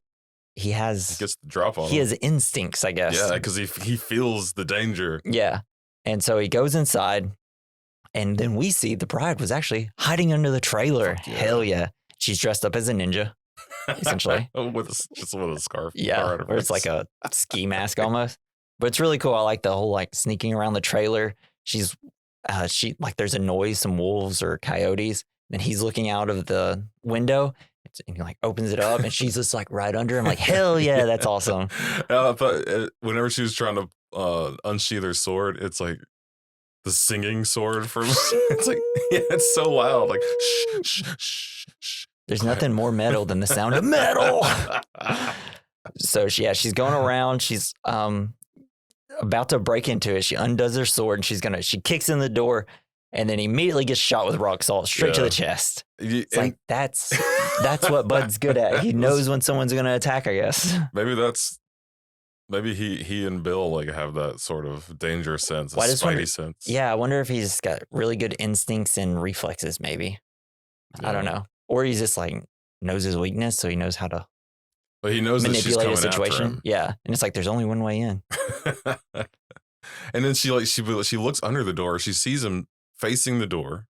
he gets
the drop on him.
He has instincts, I guess.
Yeah, because he feels the danger.
Yeah. And so he goes inside, and then we see the bride was actually hiding under the trailer. Yeah. Hell yeah. She's dressed up as a ninja, essentially.
with a scarf.
Yeah, where it's like a ski mask almost. But it's really cool. I like the whole like sneaking around the trailer. She there's a noise, some wolves or coyotes, and he's looking out of the window. And he like opens it up, and she's just like right under him. Like, hell yeah, that's awesome.
I thought whenever she was trying to unsheath her sword, it's like the singing sword from. It's like it's so loud. Like shh, shh, shh, shh.
There's nothing more metal than the sound of metal. So she's going around. She's about to break into it. She undoes her sword, and she kicks in the door. And then immediately gets shot with rock salt straight to the chest. It's like that's what Bud's good at. He knows when someone's going to attack, I guess.
Maybe he and Bill like have that sort of danger sense, spidey sense.
Yeah, I wonder if he's got really good instincts and reflexes. Maybe I don't know, or he's just like knows his weakness, so he knows how to.
But he knows
manipulate
that she's
a situation. Yeah, and it's like there's only one way in.
And then she looks under the door. She sees him facing the door,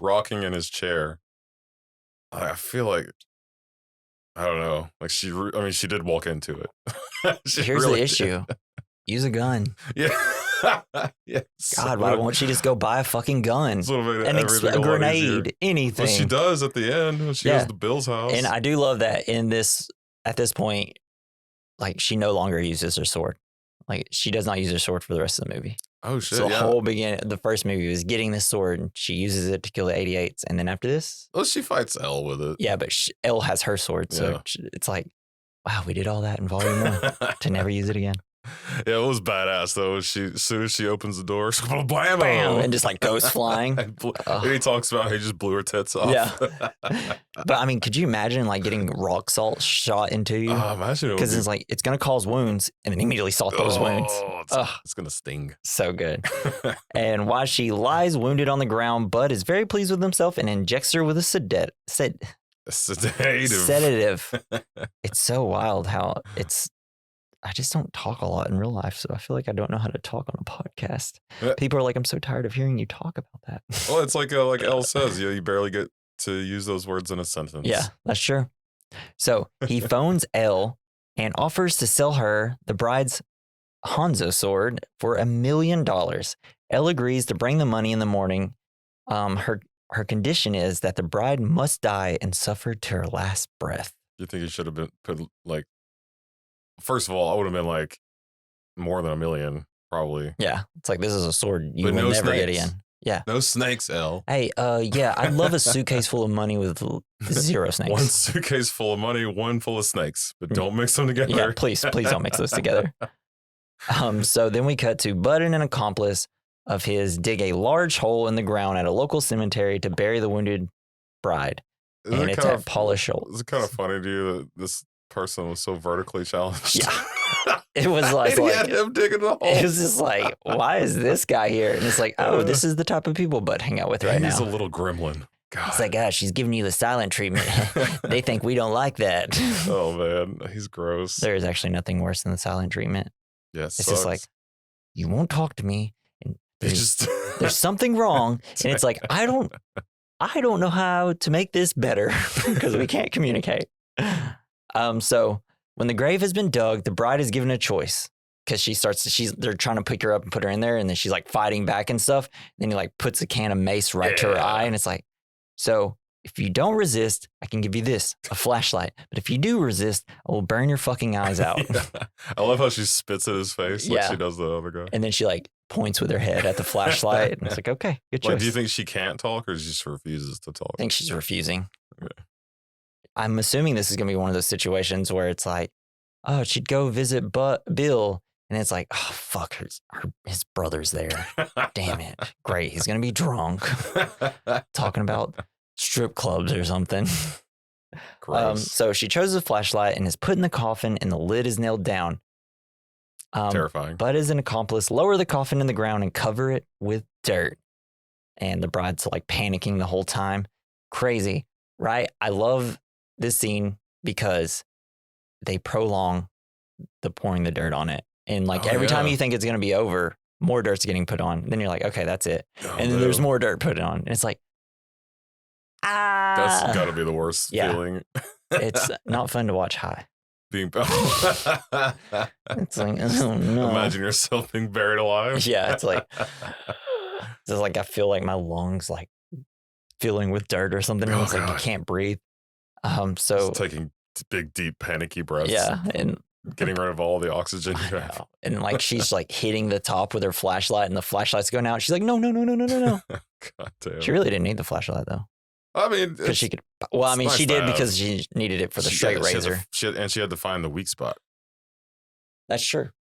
rocking in his chair. I feel like, I don't know, like she did walk into it.
Here's the issue. Use a gun.
Yeah. Yes.
God, why won't she just go buy a fucking gun? And a grenade, anything.
Well, she does at the end when she goes to Bill's house.
And I do love that at this point, like she no longer uses her sword. Like she does not use her sword for the rest of the movie.
Oh shit!
So the whole beginning, the first movie was getting this sword, and she uses it to kill the 88s, and then after this,
she fights Elle with it.
Yeah, but Elle has her sword, so it's like, wow, we did all that in Volume 1 to never use it again.
Yeah, it was badass though. As soon as she opens the door, blam,
and just like goes flying.
And he talks about how he just blew her tits off.
Yeah, but I mean, could you imagine like getting rock salt shot into you?
Imagine it,
because it's like it's gonna cause wounds, and then immediately salt those wounds.
It's gonna sting.
So good. And while she lies wounded on the ground, Bud is very pleased with himself and injects her with a sedative. It's so wild how it's. I just don't talk a lot in real life, so I feel like I don't know how to talk on a podcast. People are like, I'm so tired of hearing you talk about that.
Well, it's like Elle says, you barely get to use those words in a sentence.
Yeah, that's true. So he phones Elle and offers to sell her the bride's Hanzo sword for $1 million. Elle agrees to bring the money in the morning. Her condition is that the bride must die and suffer to her last breath.
You think he should have been put like? First of all, I would have been like more than $1 million, probably.
Yeah, it's like this is a sword you will never get again. Yeah,
no snakes, Elle.
Hey, yeah, I'd love a suitcase full of money with 0 snakes.
One suitcase full of money, one full of snakes, but don't mix them together.
Yeah, please don't mix those together. So then we cut to Bud and an accomplice of his dig a large hole in the ground at a local cemetery to bury the wounded bride, and it's at Polish Hole.
Is it kind of funny to you that this person was so vertically challenged?
Yeah, it was like
he had him digging the hole.
It was just like, why is this guy here? And it's like, oh, this is the type of people Bud hang out with right now.
He's a little gremlin. God.
It's like, gosh, she's giving you the silent treatment. They think we don't like that.
Oh man, he's gross.
There is actually nothing worse than the silent treatment.
Yes,
it's just like, you won't talk to me, and there's something wrong, and it's like I don't know how to make this better because we can't communicate. So When the grave has been dug, the bride is given a choice because they're trying to pick her up and put her in there. And then she's like fighting back and stuff. And then he like puts a can of mace right to her eye. And it's like, so if you don't resist, I can give you this, a flashlight. But if you do resist, I will burn your fucking eyes out.
I love how she spits at his face like she does the other guy.
And then she like points with her head at the flashlight. And it's like, okay, good choice.
Like, do you think she can't talk or she just refuses to talk?
I think she's refusing.
Okay.
I'm assuming this is going to be one of those situations where it's like, oh, she'd go visit Bill. And it's like, oh, fuck, his brother's there. Damn it. Great. He's going to be drunk. Talking about strip clubs or something. So she chose a flashlight and is put in the coffin and the lid is nailed down.
Terrifying.
But as an accomplice, lower the coffin in the ground and cover it with dirt. And the bride's like panicking the whole time. Crazy, right? I love this scene because they prolong the pouring the dirt on it. And like every time you think it's going to be over, more dirt's getting put on. Then you're like, okay, that's it. And then there's more dirt put on. And it's like,
that's got to be the worst feeling.
It's not fun to watch high.
Being
it's like, oh no.
Imagine yourself being buried alive.
Yeah, it's like I feel like my lungs like filling with dirt or something. And it's like you can't breathe. So
just taking big, deep, panicky breaths.
Yeah, and
getting rid of all the oxygen you have.
And like she's like hitting the top with her flashlight, and the flashlight's going out. She's like, no.
God damn.
She really didn't need the flashlight though.
I mean,
because she could. Well, I mean, she did because she needed it for the straight razor.
She had to find the weak spot.
That's true.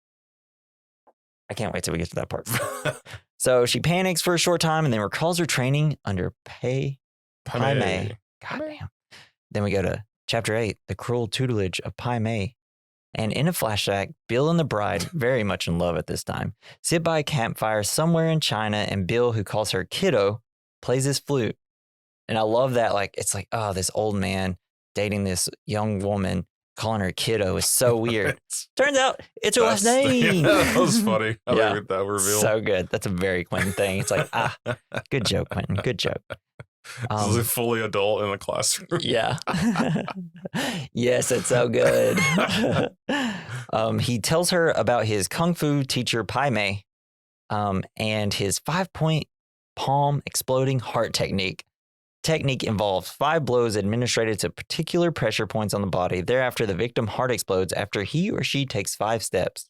I can't wait till we get to that part. So she panics for a short time and then recalls her training under Pai Mei. God damn. Then we go to chapter 8, the cruel tutelage of Pai Mei. And in a flashback, Bill and the bride, very much in love at this time, sit by a campfire somewhere in China, and Bill, who calls her Kiddo, plays his flute. And I love that, like, it's like, oh, this old man dating this young woman, calling her Kiddo is so weird. Turns out it's her last name.
Yeah, that was funny. I like that reveal.
So good. That's a very Quentin thing. It's like, good joke, Quentin. Good joke.
This is fully adult in the classroom.
Yeah. Yes, it's so good. He tells her about his kung fu teacher, Pai Mei, and his 5-point palm exploding heart technique. Technique involves 5 blows administered to particular pressure points on the body. Thereafter, the victim heart explodes after he or she takes 5 steps.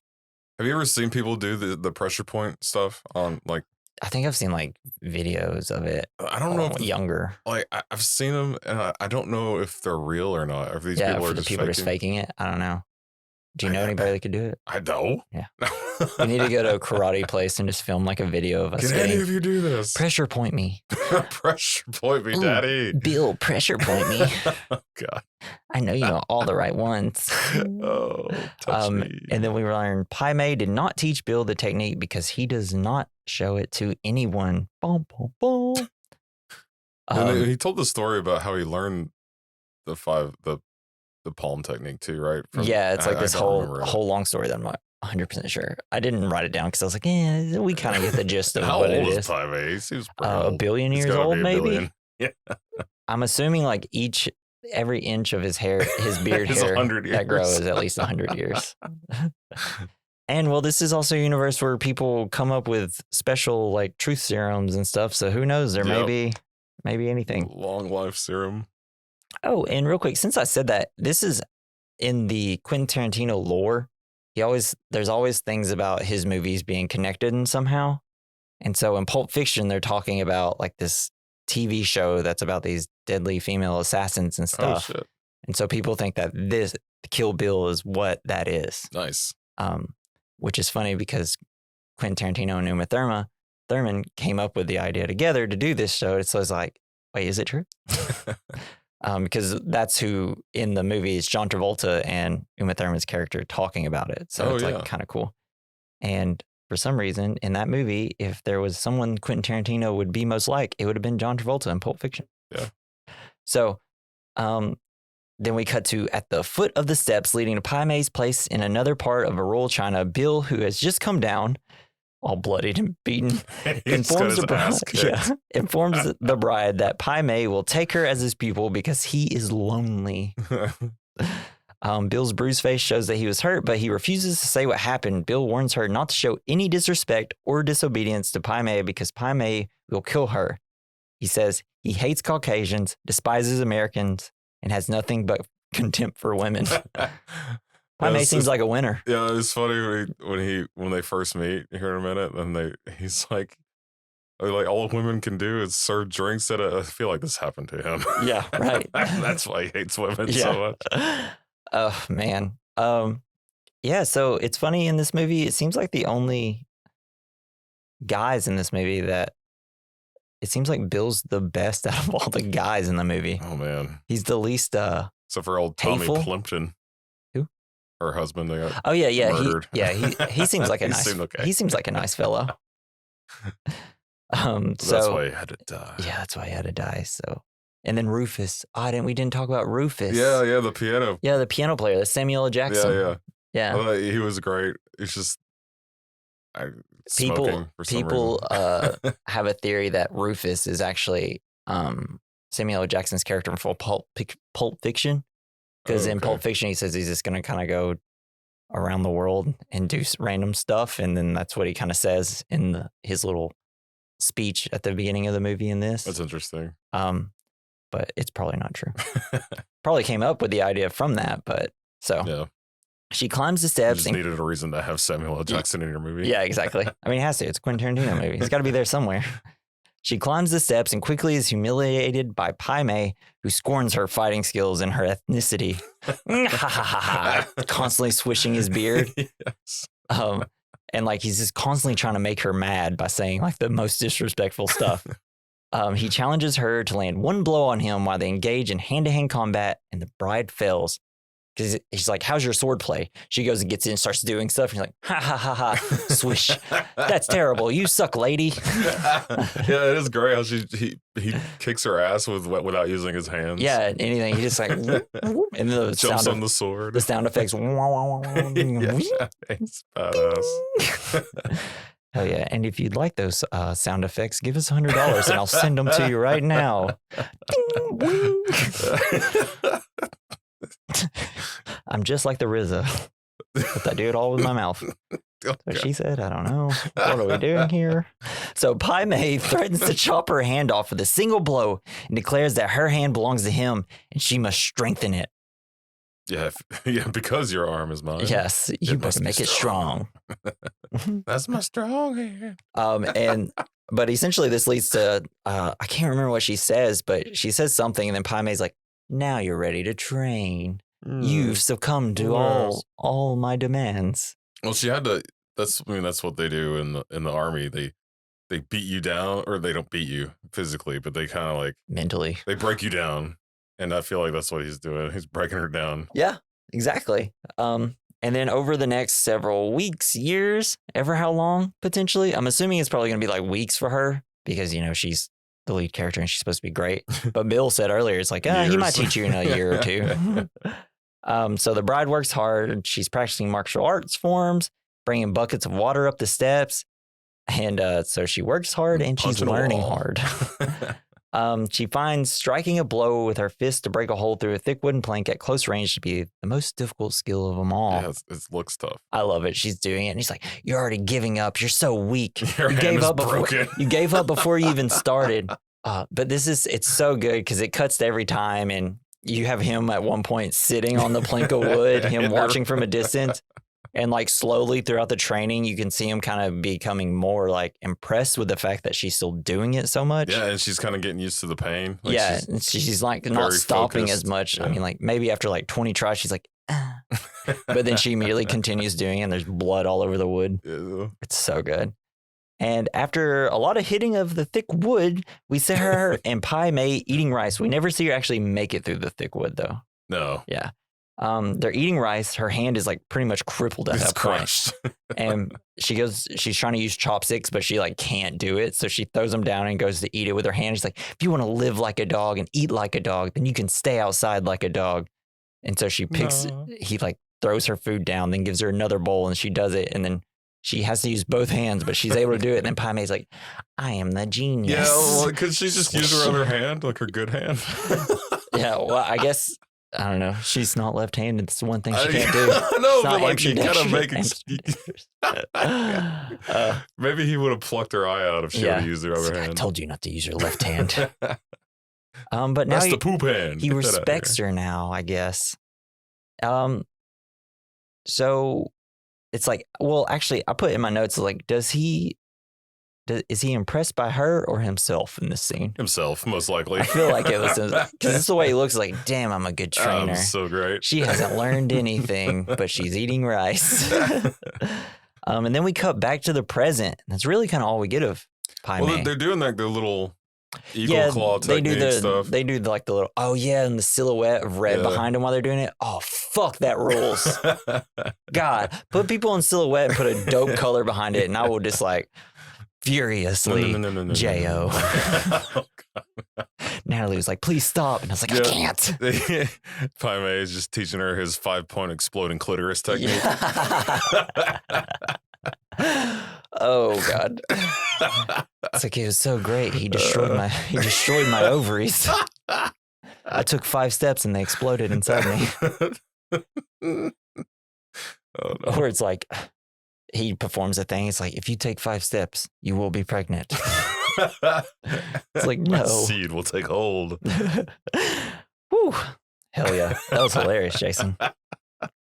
Have you ever seen people do the pressure point stuff on like?
I think I've seen like videos of it.
I don't know if
younger.
Like I've seen them, and I don't know if they're real or not. Or if these people are just
faking it. I don't know. Do you know anybody that could do it?
I don't.
Yeah. We need to go to a karate place and just film like a video of us.
Can any of you do this?
Pressure point me.
Pressure point me, Daddy.
Bill, pressure point me.
Oh, God.
I know you know all the right ones.
Oh, touch me.
And then we learned Pai Mei did not teach Bill the technique because he does not show it to anyone. Boom, boom, boom.
And he told the story about how he learned the palm technique too, right?
It's like this whole long story that I'm not 100% sure. I didn't write it down because I was like, we kind of get the gist of what it is.
How old is Pai Mei? He seems
a billion years old, maybe?
Yeah.
I'm assuming like every inch of his hair, his beard hair that grows is at least 100 years. And well, this is also a universe where people come up with special like truth serums and stuff. So who knows? There may be anything.
Long life serum.
Oh, and real quick, since I said that, this is in the Quentin Tarantino lore. There's always things about his movies being connected in somehow. And so in Pulp Fiction, they're talking about like this TV show that's about these deadly female assassins and stuff.
Oh, shit.
And so people think that this Kill Bill is what that is.
Nice.
Which is funny because Quentin Tarantino and Uma Thurman came up with the idea together to do this show. So it's like, wait, is it true? Because that's who in the movie is John Travolta and Uma Thurman's character talking about it. So it's like kind of cool. And for some reason in that movie, if there was someone Quentin Tarantino would be most like, it would have been John Travolta in Pulp Fiction.
Yeah.
So then we cut to at the foot of the steps leading to Pai Mei's place in another part of rural China. Bill, who has just come down, all bloodied and beaten, informs the bride that Pai Mei will take her as his pupil because he is lonely. Bill's bruised face shows that he was hurt, but he refuses to say what happened. Bill warns her not to show any disrespect or disobedience to Pai Mei because Pai Mei will kill her. He says he hates Caucasians, despises Americans, and has nothing but contempt for women. Pai Mei seems like a winner.
Yeah, it's funny when they first meet here in a minute, and he's like all women can do is serve drinks at I feel like this happened to him.
Yeah, right.
That's why he hates women so much.
Oh man. Yeah, so it's funny in this movie, it seems like the only guys in this movie that it seems like Bill's the best out of all the guys in the movie.
Oh man.
He's the least
except for old Tommy
hateful.
Plimpton.
Who?
Her husband. They got
murdered. He seems like a
He
seems like a nice fellow.
That's why he had to die.
Yeah, that's why he had to die. So, and then Rufus. We didn't talk about Rufus.
Yeah, the piano.
Yeah, the piano player, the Samuel L. Jackson. Yeah.
I thought he was great. It's just
people have a theory that Rufus is actually Samuel L. Jackson's character from Pulp Fiction. Because in Pulp Fiction, he says he's just going to kind of go around the world and do random stuff. And then that's what he kind of says in his little speech at the beginning of the movie in this.
That's interesting.
But it's probably not true. Probably came up with the idea from that. But so she climbs the steps.
You just needed a reason to have Samuel L. Jackson in your movie.
Yeah, exactly. I mean, it has to. It's a Quentin Tarantino movie. He's got to be there somewhere. She climbs the steps and quickly is humiliated by Pai Mei, who scorns her fighting skills and her ethnicity. Constantly swishing his beard.
Yes.
And like he's just constantly trying to make her mad by saying like the most disrespectful stuff. He challenges her to land one blow on him while they engage in hand-to-hand combat, and the bride fails. Because he's like, how's your sword play? She goes and gets in and starts doing stuff. And he's like, ha, ha, ha, ha, swish. That's terrible. You suck, lady.
Yeah, it is great how he kicks her ass without using his hands.
Yeah, anything. He just like, whoop, whoop, and the
jumps on the sword.
The sound effects.
It's badass.
Hell yeah. And if you'd like those sound effects, give us $100 and I'll send them to you right now. I'm just like the RZA, but I do it all with my mouth. What she said, I don't know. What are we doing here? So Pai Mei threatens to chop her hand off with a single blow and declares that her hand belongs to him and she must strengthen it.
Yeah, because your arm is mine.
Yes, you must make it strong.
That's my strong hand.
But essentially this leads to I can't remember what she says, but she says something and then Pai Mei's like, now you're ready to train. You've succumbed to all my demands.
Well, she had to. That's what they do in the army. They beat you down, or they don't beat you physically, but they kind of like
mentally.
They break you down, and I feel like that's what he's doing. He's breaking her down.
Yeah, exactly. And then over the next several weeks, years, ever how long potentially? I'm assuming it's probably going to be like weeks for her because she's the lead character and she's supposed to be great. But Bill said earlier, it's like, he might teach you in a year or two. So the bride works hard. She's practicing martial arts forms, bringing buckets of water up the steps. And so she works hard and she's learning hard. She finds striking a blow with her fist to break a hole through a thick wooden plank at close range to be the most difficult skill of them all.
Yeah, it looks tough.
I love it. She's doing it. And he's like, you're already giving up. You're so weak.
You gave up
before you even started. But it's so good because it cuts to every time. And you have him at one point sitting on the plank of wood, him watching from a distance. And like slowly throughout the training, you can see him kind of becoming more like impressed with the fact that she's still doing it so much.
Yeah, and she's kind of getting used to the pain.
Like she's like not stopping
focused.
as much.
Yeah.
I mean, like maybe after like 20 tries, she's like, ah. But then she immediately continues doing it and there's blood all over the wood.
Yeah.
It's so good. And after a lot of hitting of the thick wood, we see her and Pai Mei eating rice. We never see her actually make it through the thick wood though.
No.
Yeah. They're eating rice. Her hand is like pretty much crippled at that point. And she's trying to use chopsticks, but she like can't do it. So she throws them down and goes to eat it with her hand. She's like, if you want to live like a dog and eat like a dog, then you can stay outside like a dog. And so he like throws her food down, then gives her another bowl and she does it. And then she has to use both hands, but she's able to do it. And then Pai Mei's like, I am the genius.
Yeah, well, could she just use her other hand, like her good hand?
Yeah, well, I guess I don't know. She's not left-handed. It's the one thing she can't do.
No,
It's
but like
Hampshire
you gotta
Dashers.
make it. Maybe he would have plucked her eye out if she would have used her other
I
hand.
told you not to use your left hand. But now
That's the poop hand.
he
Get that out of
respects
here.
her now, I guess. So it's like, well, actually, I put in my notes like, is he impressed by her or himself in this scene?
Himself, most likely.
I feel like it was because this is the way he looks. Like, damn, I'm a good trainer.
I'm so great.
She hasn't learned anything, but she's eating rice. And then we cut back to the present. That's really kind of all we get of Pai Mei.
Well, they're doing like the little eagle claw technique stuff.
They do like the little, and the silhouette of red behind them while they're doing it. Oh, fuck, that rules. God, put people in silhouette and put a dope color behind it, and I will just like furiously J.O.
Oh,
Natalie was like, please stop. And I was like, I can't.
Pai Mei is just teaching her his 5-point exploding clitoris technique.
Oh God. It's like, it was so great. He destroyed my ovaries. I took 5 steps and they exploded inside me.
Oh, no.
Or it's like, he performs a thing. It's like, if you take 5 steps, you will be pregnant. It's like, no.
My seed will take hold.
Whew. Hell yeah. That was hilarious, Jason.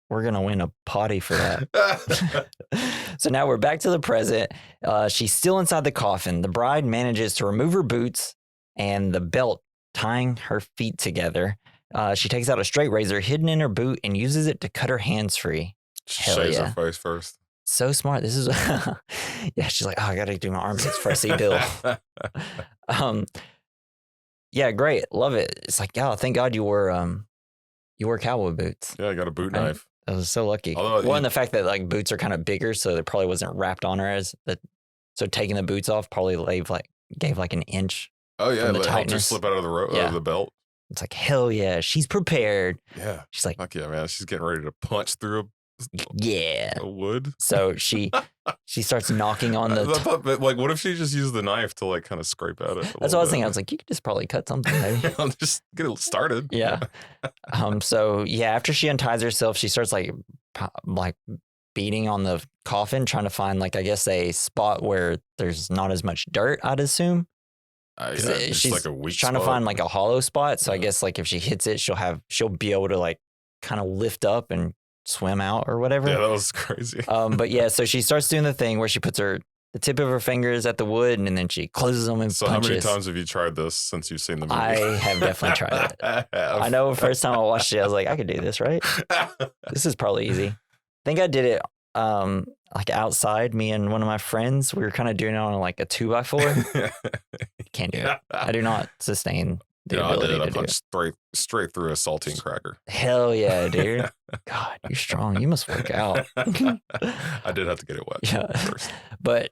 We're going to win a potty for that. So now we're back to the present. She's still inside the coffin. The bride manages to remove her boots and the belt tying her feet together. She takes out a straight razor hidden in her boot and uses it to cut her hands free.
Shaves her face first.
So smart. This is, yeah, she's like, I got to do my armpits for I see Bill. Yeah, great. Love it. It's like, thank God you wore cowboy boots.
Yeah, I got a boot knife.
I was so lucky.
Although
and the fact that like boots are kind of bigger, so it probably wasn't wrapped on her as that. So taking the boots off probably gave like an inch.
Oh yeah,
from the
it helped her
tightness.
slip out of the belt.
It's like, hell yeah, she's prepared.
Yeah,
she's like,
fuck yeah, man, she's getting ready to punch through a wood.
So she starts knocking on the.
But like, what if she just used the knife to like kind of scrape at it?
That's what I was thinking. I was like, you could just probably cut something, maybe.
I'll just get it started.
Yeah. So yeah, after she unties herself, she starts like beating on the coffin, trying to find like, I guess, a spot where there's not as much dirt, I'd assume. She's
like a weak
trying
spot.
to find like a hollow spot. So I guess like if she hits it, she'll be able to like kind of lift up and swim out or whatever.
Yeah, that was crazy.
But yeah, so she starts doing the thing where she puts the tip of her fingers at the wood and then she closes them and
so
punches.
How many times have you tried this since you've seen the movie?
I have definitely tried it. I know the first time I watched it, I was like, I could do this, right? This is probably easy. I think I did it like outside, me and one of my friends. We were kind of doing it on like a 2x4. Can't do it. I do not sustain the ability to do it.
I punched straight through a saltine cracker.
Hell yeah, dude. God, you're strong. You must work out.
I did have to get it wet first.
But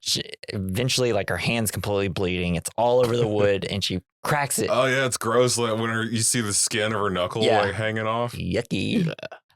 eventually, like, her hand's completely bleeding. It's all over the wood, and she cracks it.
Oh, yeah, it's gross. Like, when you see the skin of her knuckle like hanging off.
Yucky.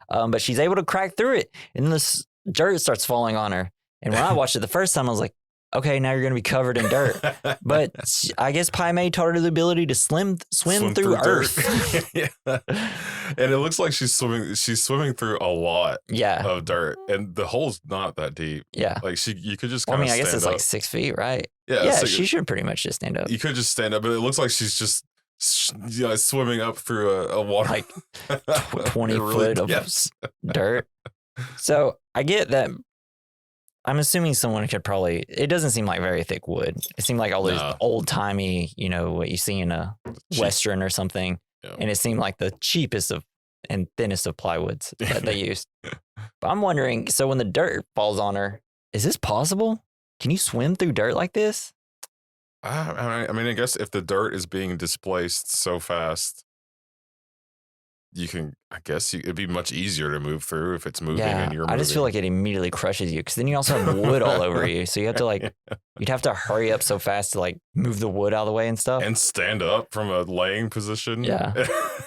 But she's able to crack through it, and then this dirt starts falling on her. And when I watched it the first time, I was like, okay, now you're going to be covered in dirt. But I guess Pai Mei taught her the ability to swim through earth.
Yeah. And it looks like she's swimming through a lot of dirt. And the hole's not that deep.
Yeah.
Like you could just kind of
I guess it's
up.
like 6 feet, right?
Yeah.
Yeah, she should pretty much just stand up.
You could just stand up, but it looks like she's just swimming up through a water.
Like 20 foot of dirt. So I get that. I'm assuming someone could probably, it doesn't seem like very thick wood. It seemed like all those old timey, what you see in a Western or something. Yeah. And it seemed like the cheapest and thinnest of plywoods that they used. But I'm wondering, so when the dirt falls on her, is this possible? Can you swim through dirt like this?
I mean, I guess if the dirt is being displaced so fast, it'd be much easier to move through if it's moving and you're moving.
I just feel like it immediately crushes you because then you also have wood all over you. So you have to you'd have to hurry up so fast to like move the wood out of the way and stuff.
And stand up from a laying position.
Yeah.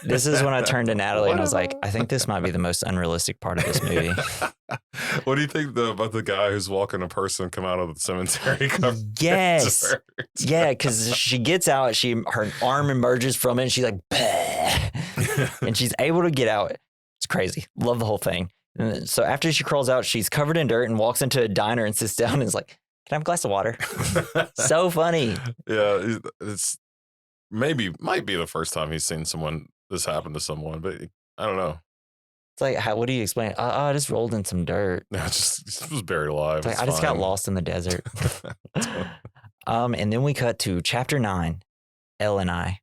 This is when I turned to Natalie and I was like, I think this might be the most unrealistic part of this movie.
What do you think about the guy who's walking a person come out of the cemetery?
Yes. Yeah, because she gets out, her arm emerges from it and she's like, bah. and she's able to get out. It's crazy. Love the whole thing. And so after she crawls out, she's covered in dirt and walks into a diner and sits down and is like, "Can I have a glass of water?" So funny.
Yeah, it's might be the first time he's seen this happen to someone, but I don't know.
It's like, what do you explain? I just rolled in some dirt.
No, just was buried alive.
It's like, I just got lost in the desert. And then we cut to chapter 9, Elle and I.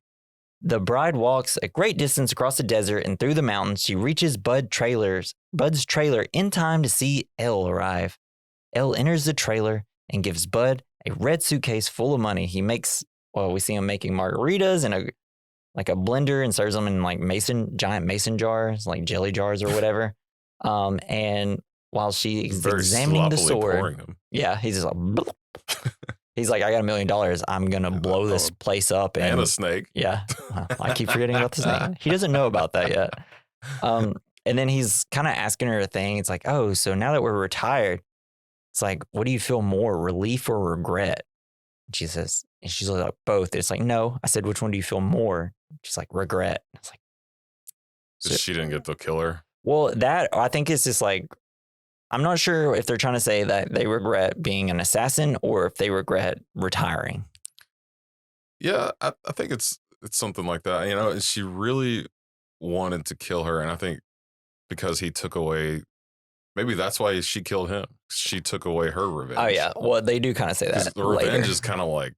The bride walks a great distance across the desert and through the mountains. She reaches Bud's trailer in time to see Elle arrive. Elle enters the trailer and gives Bud a red suitcase full of money. We see him making margaritas in a blender and serves them in like giant mason jars, like jelly jars or whatever. And while she's examining the sword, he's just like, he's like, "I got $1 million. I'm going to blow this place up."
And a snake.
Yeah. I keep forgetting about the snake. He doesn't know about that yet. And then he's kind of asking her a thing. It's like, "Oh, so now that we're retired," it's like, "What do you feel more, relief or regret?" She's like, "Both." It's like, "No." I said, "Which one do you feel more?" She's like, "Regret." It's like,
so she didn't get to kill her.
Well, that I think it's just like, I'm not sure if they're trying to say that they regret being an assassin or if they regret retiring.
Yeah, I think it's something like that. You know, and she really wanted to kill her, and I think because he took away. Maybe that's why she killed him. She took away her revenge.
Oh, yeah. Well, they do kind of say that.
The revenge is kind of like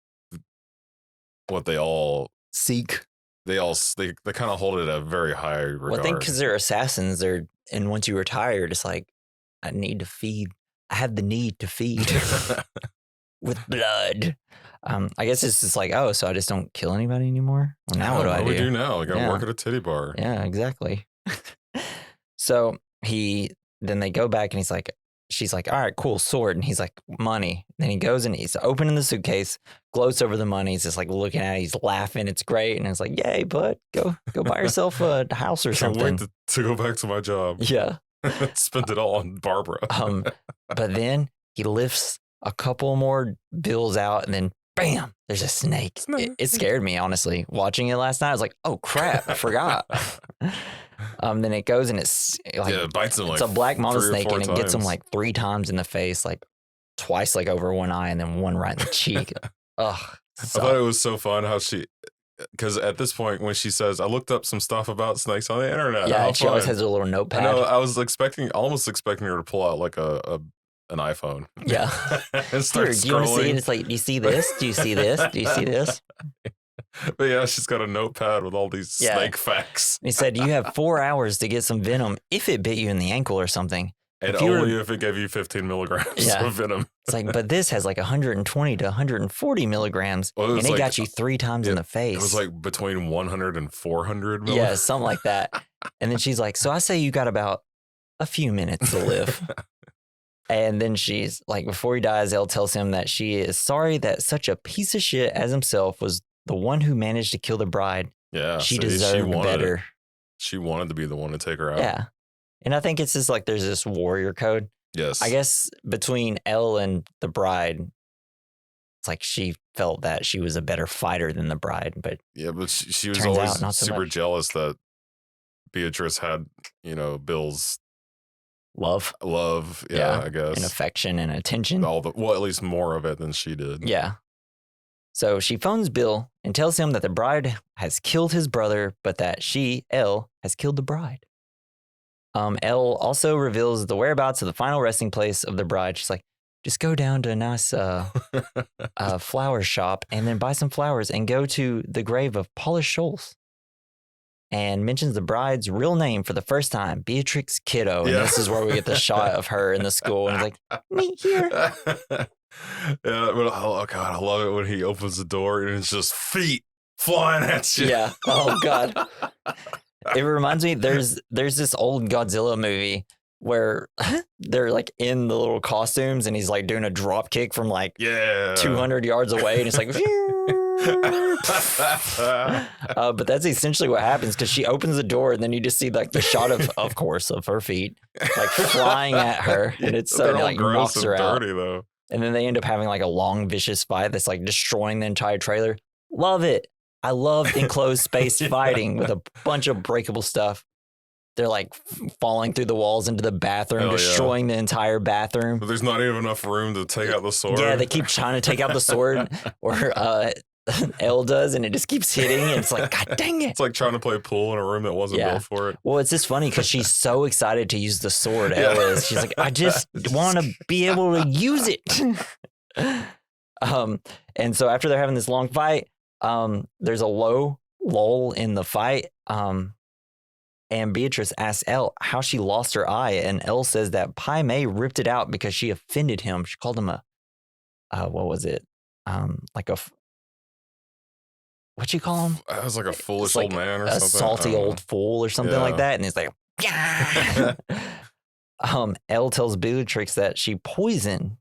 what they all
seek.
They kind of hold it at a very high regard.
Well, I think because they're assassins, and once you retire, it's like, I need to feed. I have the need to feed with blood. I guess it's just like, oh, so I just don't kill anybody anymore? Well, now what do I do?
What do we do now? I got to work at a titty bar.
Yeah, exactly. So then they go back and she's like, "All right, cool, sword." And he's like, "Money." Then he goes and he's opening the suitcase, gloats over the money. He's just like looking at it. He's laughing. It's great. And it's like, "Yay, bud, go buy yourself a house or something."
Can't wait to go back to my job.
Yeah.
Spend it all on Barbara.
But then he lifts a couple more bills out and then bam, there's a snake. It scared me, honestly. Watching it last night, I was like, "Oh crap, I forgot." Then it goes and it's like,
it bites him.
It's a black mama snake and it gets him like 3 times in the face, like twice like over one eye and then one right in the cheek. Ugh.
I thought it was so fun how because at this point when she says, "I looked up some stuff about snakes on the internet."
Yeah, and she always has a little notepad.
I know. I was almost expecting her to pull out like an iPhone.
Yeah.
And start scrolling.
Do you want to see it? It's like, "Do you see this? Do you see this? Do you see this?"
But yeah, she's got a notepad with all these snake facts.
He said, "You have 4 hours to get some venom if it bit you in the ankle or something.
And if it gave you 15 milligrams of venom."
It's like, "But this has like 120 to 140 milligrams. And it got you 3 times in the face."
It was like between 100 and 400 milligrams.
Yeah, something like that. And then she's like, "So I say you got about a few minutes to live." And then she's like, before he dies, Elle tells him that she is sorry that such a piece of shit as himself was the one who managed to kill the bride.
Yeah.
She deserved better.
She wanted to be the one to take her out.
Yeah. And I think it's just like there's this warrior code.
Yes.
I guess between Elle and the bride, it's like she felt that she was a better fighter than the bride. But
yeah, but she was always super jealous that Beatrice had, Bill's love. Yeah, I guess.
And affection and attention.
At least more of it than she did.
Yeah. So she phones Bill and tells him that the bride has killed his brother, but that she, Elle, has killed the bride. Elle also reveals the whereabouts of the final resting place of the bride. She's like, "Just go down to a nice flower shop and then buy some flowers and go to the grave of Paula Scholes." And mentions the bride's real name for the first time, Beatrix Kiddo. And this is where we get the shot of her in the school. And it's like, "Meet here."
Yeah, but oh God, I love it when he opens the door and it's just feet flying at you.
Yeah. Oh God. It reminds me, there's this old Godzilla movie where they're like in the little costumes and he's like doing a drop kick from like 200 yards away and it's like but that's essentially what happens because she opens the door and then you just see like the shot of course of her feet like flying at her and it's so like knocks her out. Though. And then they end up having like a long vicious fight that's like destroying the entire trailer. Love it. I love enclosed space fighting with a bunch of breakable stuff. They're like falling through the walls into the bathroom, destroying the entire bathroom.
But there's not even enough room to take out the sword.
Yeah, they keep trying to take out the sword, or Elle does, and it just keeps hitting. And it's like, God dang it.
It's like trying to play pool in a room that wasn't built for it.
Well, it's just funny because she's so excited to use the sword, Elle is. She's like, I just want to be able to use it. And so after they're having this long fight, there's a low lull in the fight. And Beatrice asks Elle how she lost her eye. And Elle says that Pai Mei ripped it out because she offended him. She called him a, what was it? Like a, what'd you call him?
It was like a foolish old man or something.
A salty old fool or something like that. And he's like, yeah. Elle tells Beatrix that she poisoned.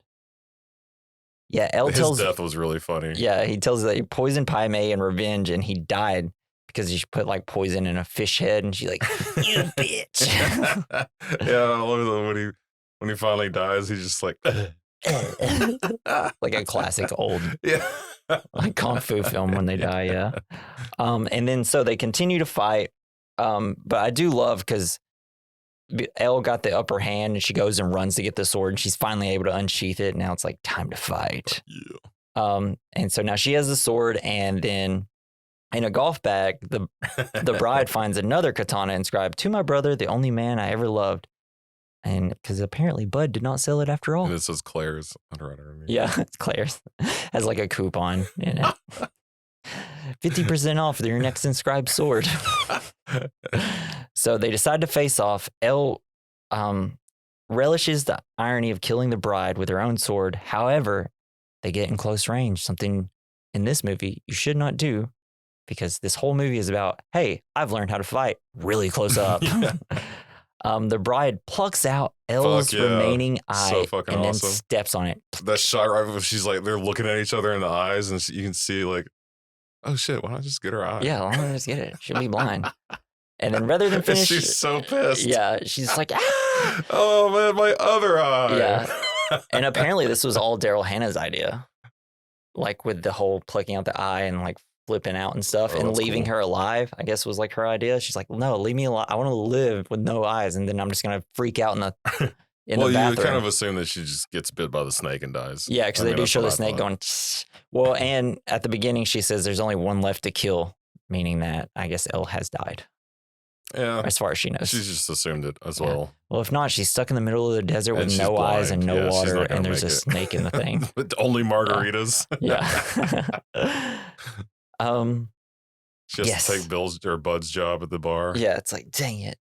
Yeah, Elle tells.
His death was really funny.
Yeah, he tells her that he poisoned Pai Mei in revenge and he died because he put like poison in a fish head, and she's like, "You bitch."
Yeah, I love it when he finally dies. He's just like,
like a classic old like kung fu film when they die. Yeah, and then so they continue to fight. But I do love because Elle got the upper hand, and she goes and runs to get the sword, and she's finally able to unsheath it. Now it's like time to fight. Yeah. And so now she has the sword, and then in a golf bag, the bride finds another katana inscribed, "To my brother, the only man I ever loved." And because apparently Bud did not sell it after all.
And it says Claire's underwriter.
Yeah, it's Claire's. Has like a coupon in it. 50% off your next inscribed sword. So they decide to face off. Elle relishes the irony of killing the bride with her own sword. However, they get in close range, something in this movie you should not do, because this whole movie is about, hey, I've learned how to fight really close up. The bride plucks out Elle's remaining eye and then steps on it.
That shot right where she's like, they're looking at each other in the eyes, and you can see like, oh shit, why don't I just get her eye?
Yeah, why don't I just get it? She'll be blind. And then rather than finish,
she's so pissed.
Yeah, she's like, ah!
Oh man, my other eye.
Yeah. And apparently this was all Daryl Hannah's idea. Like with the whole plucking out the eye and like flipping out and stuff and leaving her alive, I guess was like her idea. She's like, no, leave me alive. I want to live with no eyes. And then I'm just going to freak out in the the bathroom.
You kind of assume that she just gets bit by the snake and dies.
Yeah, because they do show the snake going, well, and at the beginning she says there's only one left to kill, meaning that I guess Elle has died.
Yeah.
As far as she knows.
She's just assumed it as well.
Well, if not, she's stuck in the middle of the desert with no eyes and no water, and there's a snake in the thing.
Only margaritas.
Yeah.
She has to take Bill's or Bud's job at the bar.
Yeah, it's like, dang it.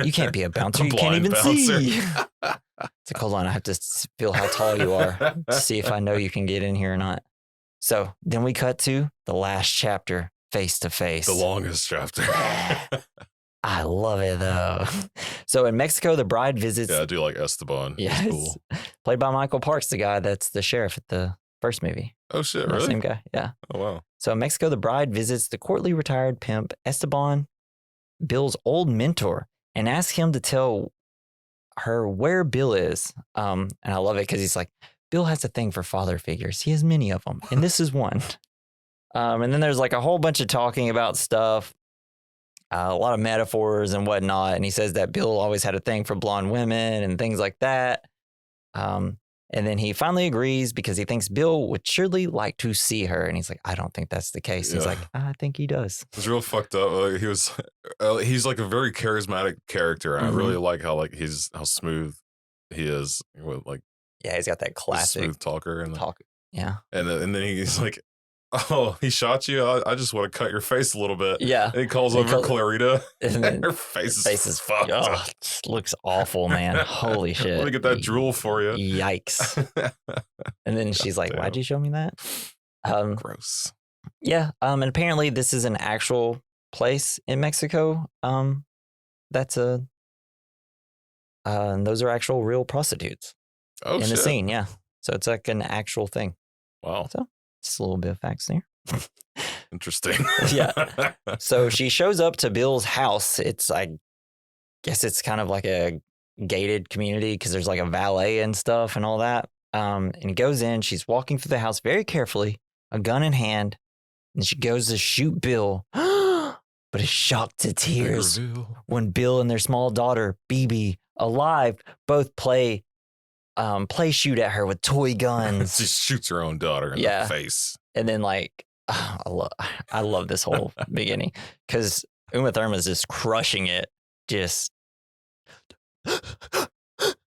You can't be a bouncer. You can't even see. It's like, hold on, I have to feel how tall you are to see if I know you can get in here or not. So then we cut to the last chapter, face to face.
The longest chapter.
I love it though. So in Mexico, the bride visits.
Yeah, I do like Esteban.
Yes. Cool. Played by Michael Parks, the guy that's the sheriff at the first movie.
Oh shit, really?
Same guy. Yeah.
Oh wow.
So in Mexico, the bride visits the courtly retired pimp Esteban, Bill's old mentor, and asks him to tell her where Bill is. And I love it because he's like, Bill has a thing for father figures. He has many of them, and this is one. And then there's like a whole bunch of talking about stuff. A lot of metaphors and whatnot. And he says that Bill always had a thing for blonde women and things like that. And then he finally agrees because he thinks Bill would surely like to see her. And he's like, I don't think that's the case. Yeah. He's like, I think he does.
It's real fucked up. He's like a very charismatic character. And I really like how how smooth he is with like.
Yeah, he's got that classic
smooth talker and
talk. Yeah.
And then he's like, oh, he shot you? I just want to cut your face a little bit.
Yeah.
And he calls over Clarita. And her face is fucked.
Oh, looks awful, man. Holy shit.
Let me get that drool for you.
Yikes. And then she's like, why'd you show me that?
Gross.
Yeah. And apparently this is an actual place in Mexico. That's and those are actual real prostitutes.
Oh,
in the scene. Yeah. So it's like an actual thing.
Wow.
So just a little bit of facts there.
Interesting.
Yeah. So she shows up to Bill's house. I guess it's kind of like a gated community because there's like a valet and stuff and all that. And he goes in. She's walking through the house very carefully, a gun in hand. And she goes to shoot Bill, but is shocked to tears when Bill and their small daughter, BB, alive, both play shoot at her with toy guns.
She shoots her own daughter in the face.
And then like, I love this whole beginning because Uma Thurman's just crushing it. Just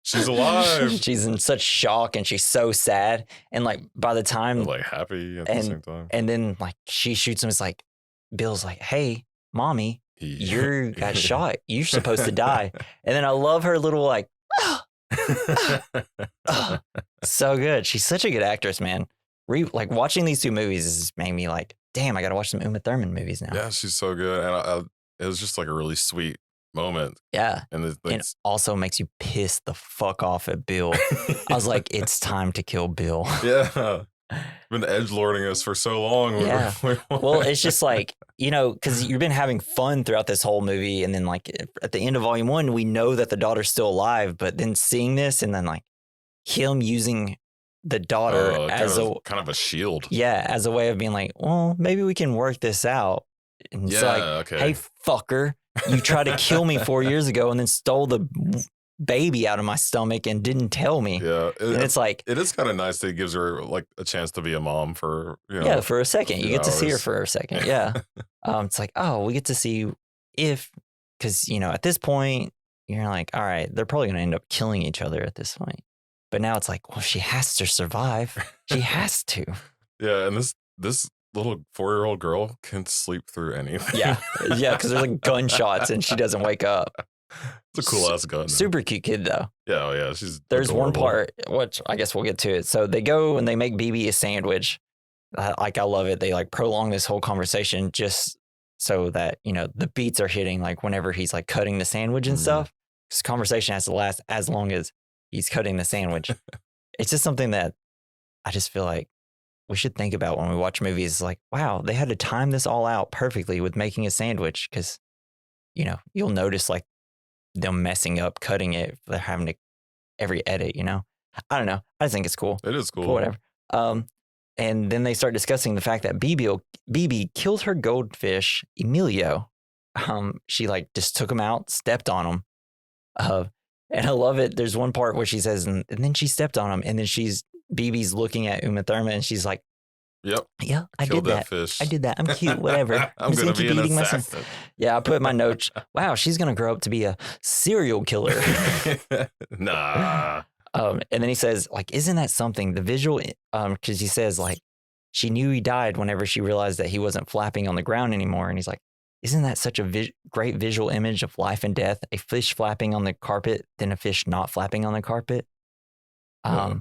she's alive.
She's in such shock and she's so sad. And like by the time
like happy at the same time.
And then like she shoots him. It's like Bill's like, hey, mommy, you got shot. You're supposed to die. And then I love her little like, so good. She's such a good actress, man. Like watching these two movies has made me like, damn, I got to watch some Uma Thurman movies now.
Yeah, she's so good. And it was just like a really sweet moment.
Yeah. And it also makes you piss the fuck off at Bill. I was like, it's time to kill Bill.
Yeah. Been edgelording us for so long.
Yeah. Well, it's just like, you know, because you've been having fun throughout this whole movie. And then like at the end of volume 1, we know that the daughter's still alive. But then seeing this and then like him using the daughter as
kind of a shield.
Yeah. As a way of being like, well, maybe we can work this out. And it's like, hey, fucker, you tried to kill me 4 years ago and then stole the baby out of my stomach and didn't tell me.
Yeah.
And it's like,
it is kind of nice that it gives her like a chance to be a mom for, you know.
Yeah, for a second. You get to see her for a second. Yeah. It's like, oh, we get to see because, you know, at this point, you're like, all right, they're probably going to end up killing each other at this point. But now it's like, well, she has to survive. She has to.
Yeah. And this little 4-year-old girl can sleep through anything.
Yeah. Yeah. Because there's like gunshots and she doesn't wake up.
It's a cool ass gun.
Super cute kid though.
Yeah. Oh yeah.
There's one part, which I guess we'll get to it. So they go and they make BB a sandwich. I love it. They like prolong this whole conversation just so that, you know, the beats are hitting like whenever he's like cutting the sandwich and stuff. This conversation has to last as long as he's cutting the sandwich. It's just something that I just feel like we should think about when we watch movies. It's like, wow, they had to time this all out perfectly with making a sandwich because, you know, you'll notice like them messing up cutting it. They're having to every edit, you know? I don't know. I just think it's cool.
It is cool.
Whatever. And then they start discussing the fact that BB killed her goldfish, Emilio. She like just took him out, stepped on him. And I love it. There's one part where she says, and then she stepped on him. And then BB's looking at Uma Thurman and she's like,
yep.
Yeah, I did that.
Fish.
I did that. I'm cute. Whatever.
I'm going to be an assassin.
Yeah, I put in my notes. Wow, she's going to grow up to be a serial killer.
Nah.
And then he says, like, isn't that something? The visual, because he says, like, she knew he died whenever she realized that he wasn't flapping on the ground anymore. And he's like, isn't that such a great visual image of life and death? A fish flapping on the carpet, then a fish not flapping on the carpet. I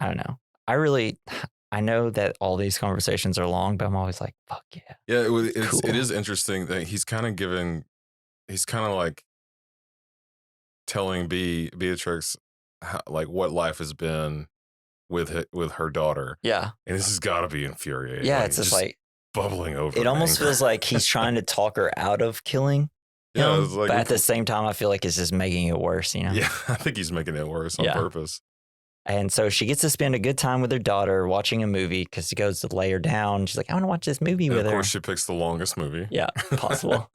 don't know. I know that all these conversations are long, but I'm always like, fuck yeah.
Yeah, it is interesting that he's kind of like telling Beatrix how, like what life has been with her daughter.
Yeah.
And this has got to be infuriating.
Yeah, it's just like
bubbling over.
It almost feels like he's trying to talk her out of killing him, like, but at the same time, I feel like it's just making it worse, you know?
Yeah, I think he's making it worse on purpose.
And so she gets to spend a good time with her daughter watching a movie because she goes to lay her down. She's like, I want to watch this movie with her.
Of course, she picks the longest movie.
Yeah, possible.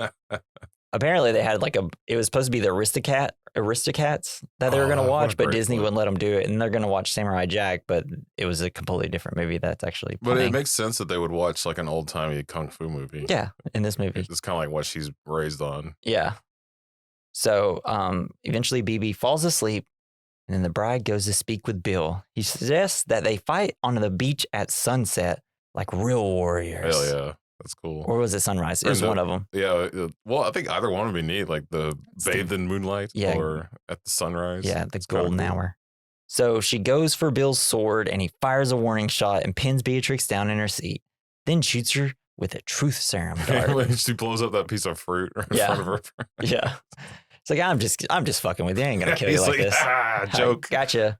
Apparently, they had it was supposed to be the Aristocats that they were going to watch, but Disney wouldn't let them do it. And they're going to watch Samurai Jack, but it was a completely different movie that's actually playing.
But it makes sense that they would watch like an old timey kung fu movie.
Yeah, in this movie.
It's kind of like what she's raised on.
Yeah. So eventually, BB falls asleep. And then the bride goes to speak with Bill. He suggests that they fight on the beach at sunset like real warriors.
Hell yeah. That's cool.
Or was it sunrise? It was one of them.
Yeah. Well, I think either one would be neat, like the bathed in moonlight or at the sunrise.
Yeah, the golden hour. So she goes for Bill's sword and he fires a warning shot and pins Beatrix down in her seat. Then shoots her with a truth serum dart.
She blows up that piece of fruit in front of her.
Yeah. It's like, I'm just fucking with you. I ain't gonna kill you like this.
Joke.
Gotcha.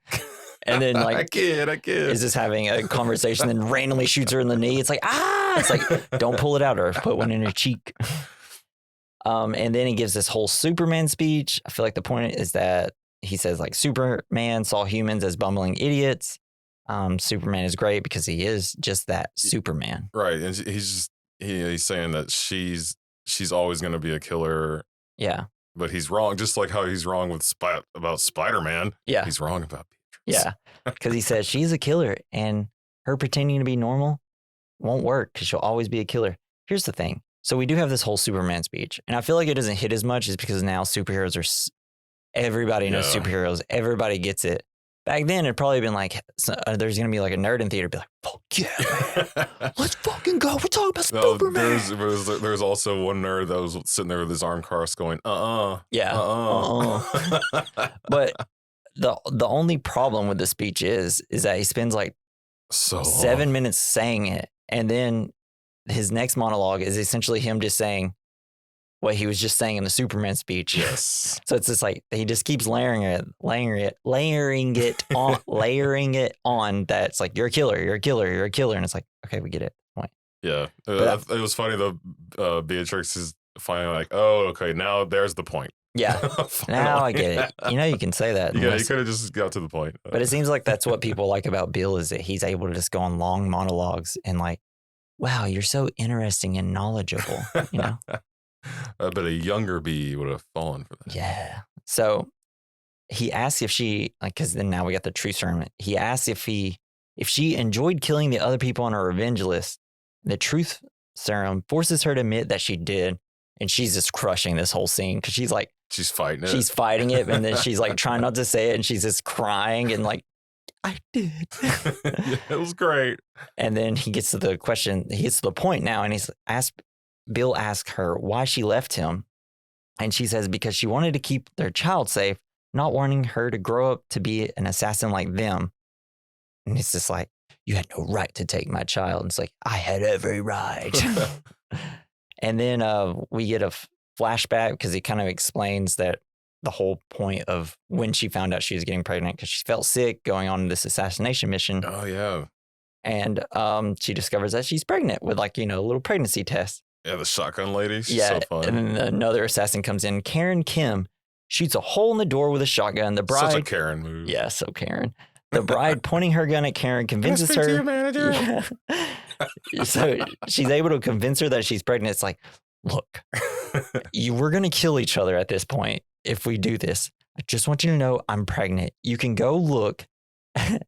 And then like
I kid.
Is just having a conversation, then randomly shoots her in the knee. It's like, it's like, don't pull it out or put one in your cheek. And then he gives this whole Superman speech. I feel like the point is that he says like Superman saw humans as bumbling idiots. Superman is great because he is just that Superman.
Right. And he's saying that she's always going to be a killer.
Yeah.
But he's wrong, just like how he's wrong with about Spider-Man.
Yeah.
He's wrong about Beatrix.
Yeah. Because he says she's a killer and her pretending to be normal won't work because she'll always be a killer. Here's the thing. So we do have this whole Superman speech, and I feel like it doesn't hit as much is because now superheroes are, everybody knows superheroes. Everybody gets it. Back then, it'd probably been like, there's going to be like a nerd in theater be like, fuck yeah, man. Let's fucking go. We're talking about Superman.
There's also one nerd that was sitting there with his arm crossed going,
Yeah. But the only problem with the speech is that he spends like 7 minutes saying it, and then his next monologue is essentially him just saying what he was just saying in the Superman speech.
Yes.
So it's just like he just keeps layering it on that it's like, you're a killer, and it's like, okay, we get it. Point.
Yeah, it was funny though. Beatrix is finally like, oh, okay, now there's the point.
Yeah, now I get it. You can say that.
Yeah, you could have just got to the point.
But it seems like that's what people like about Bill is that he's able to just go on long monologues and like, wow, you're so interesting and knowledgeable,
But a younger bee would have fallen for that.
Yeah. So he asks if she, because then now we got the truth serum. He asks if she enjoyed killing the other people on her revenge list. The truth serum forces her to admit that she did. And she's just crushing this whole scene because she's like,
she's fighting it.
She's fighting it. And then she's like trying not to say it. And she's just crying and like, I did.
Yeah, it was great.
And then he gets to the question. He gets to the point now. And Bill asks her why she left him. And she says, because she wanted to keep their child safe, not wanting her to grow up to be an assassin like them. And it's just like, you had no right to take my child. And it's like, I had every right. And then we get a flashback because he kind of explains that the whole point of when she found out she was getting pregnant because she felt sick going on this assassination mission.
Oh, yeah.
And she discovers that she's pregnant with a little pregnancy test.
Yeah, the shotgun lady. She's so fun.
And then another assassin comes in. Karen Kim shoots a hole in the door with a shotgun. The bride.
Such a Karen move.
Yeah, so Karen. The bride pointing her gun at Karen convinces her.
To your manager?
Yeah. So she's able to convince her that she's pregnant. It's like, look, we're going to kill each other at this point if we do this. I just want you to know I'm pregnant. You can go look.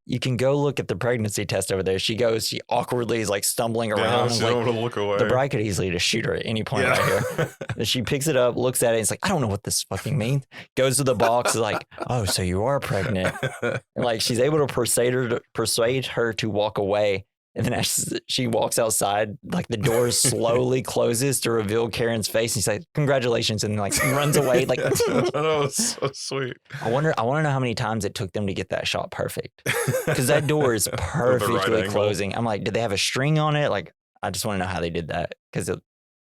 You can go look at the pregnancy test over there. She awkwardly is like stumbling around.
She's able to look away.
The bride could easily just shoot her at any point right here. She picks it up, looks at it. And it's like, I don't know what this fucking means. Goes to the box. Is like, oh, so you are pregnant. And she's able to persuade her to walk away. And then as she walks outside, the door slowly closes to reveal Karen's face. And he's like, congratulations. And runs away.
Oh, it's so sweet.
I want to know how many times it took them to get that shot perfect. Because that door is perfectly closing. I'm like, did they have a string on it? I just want to know how they did that because it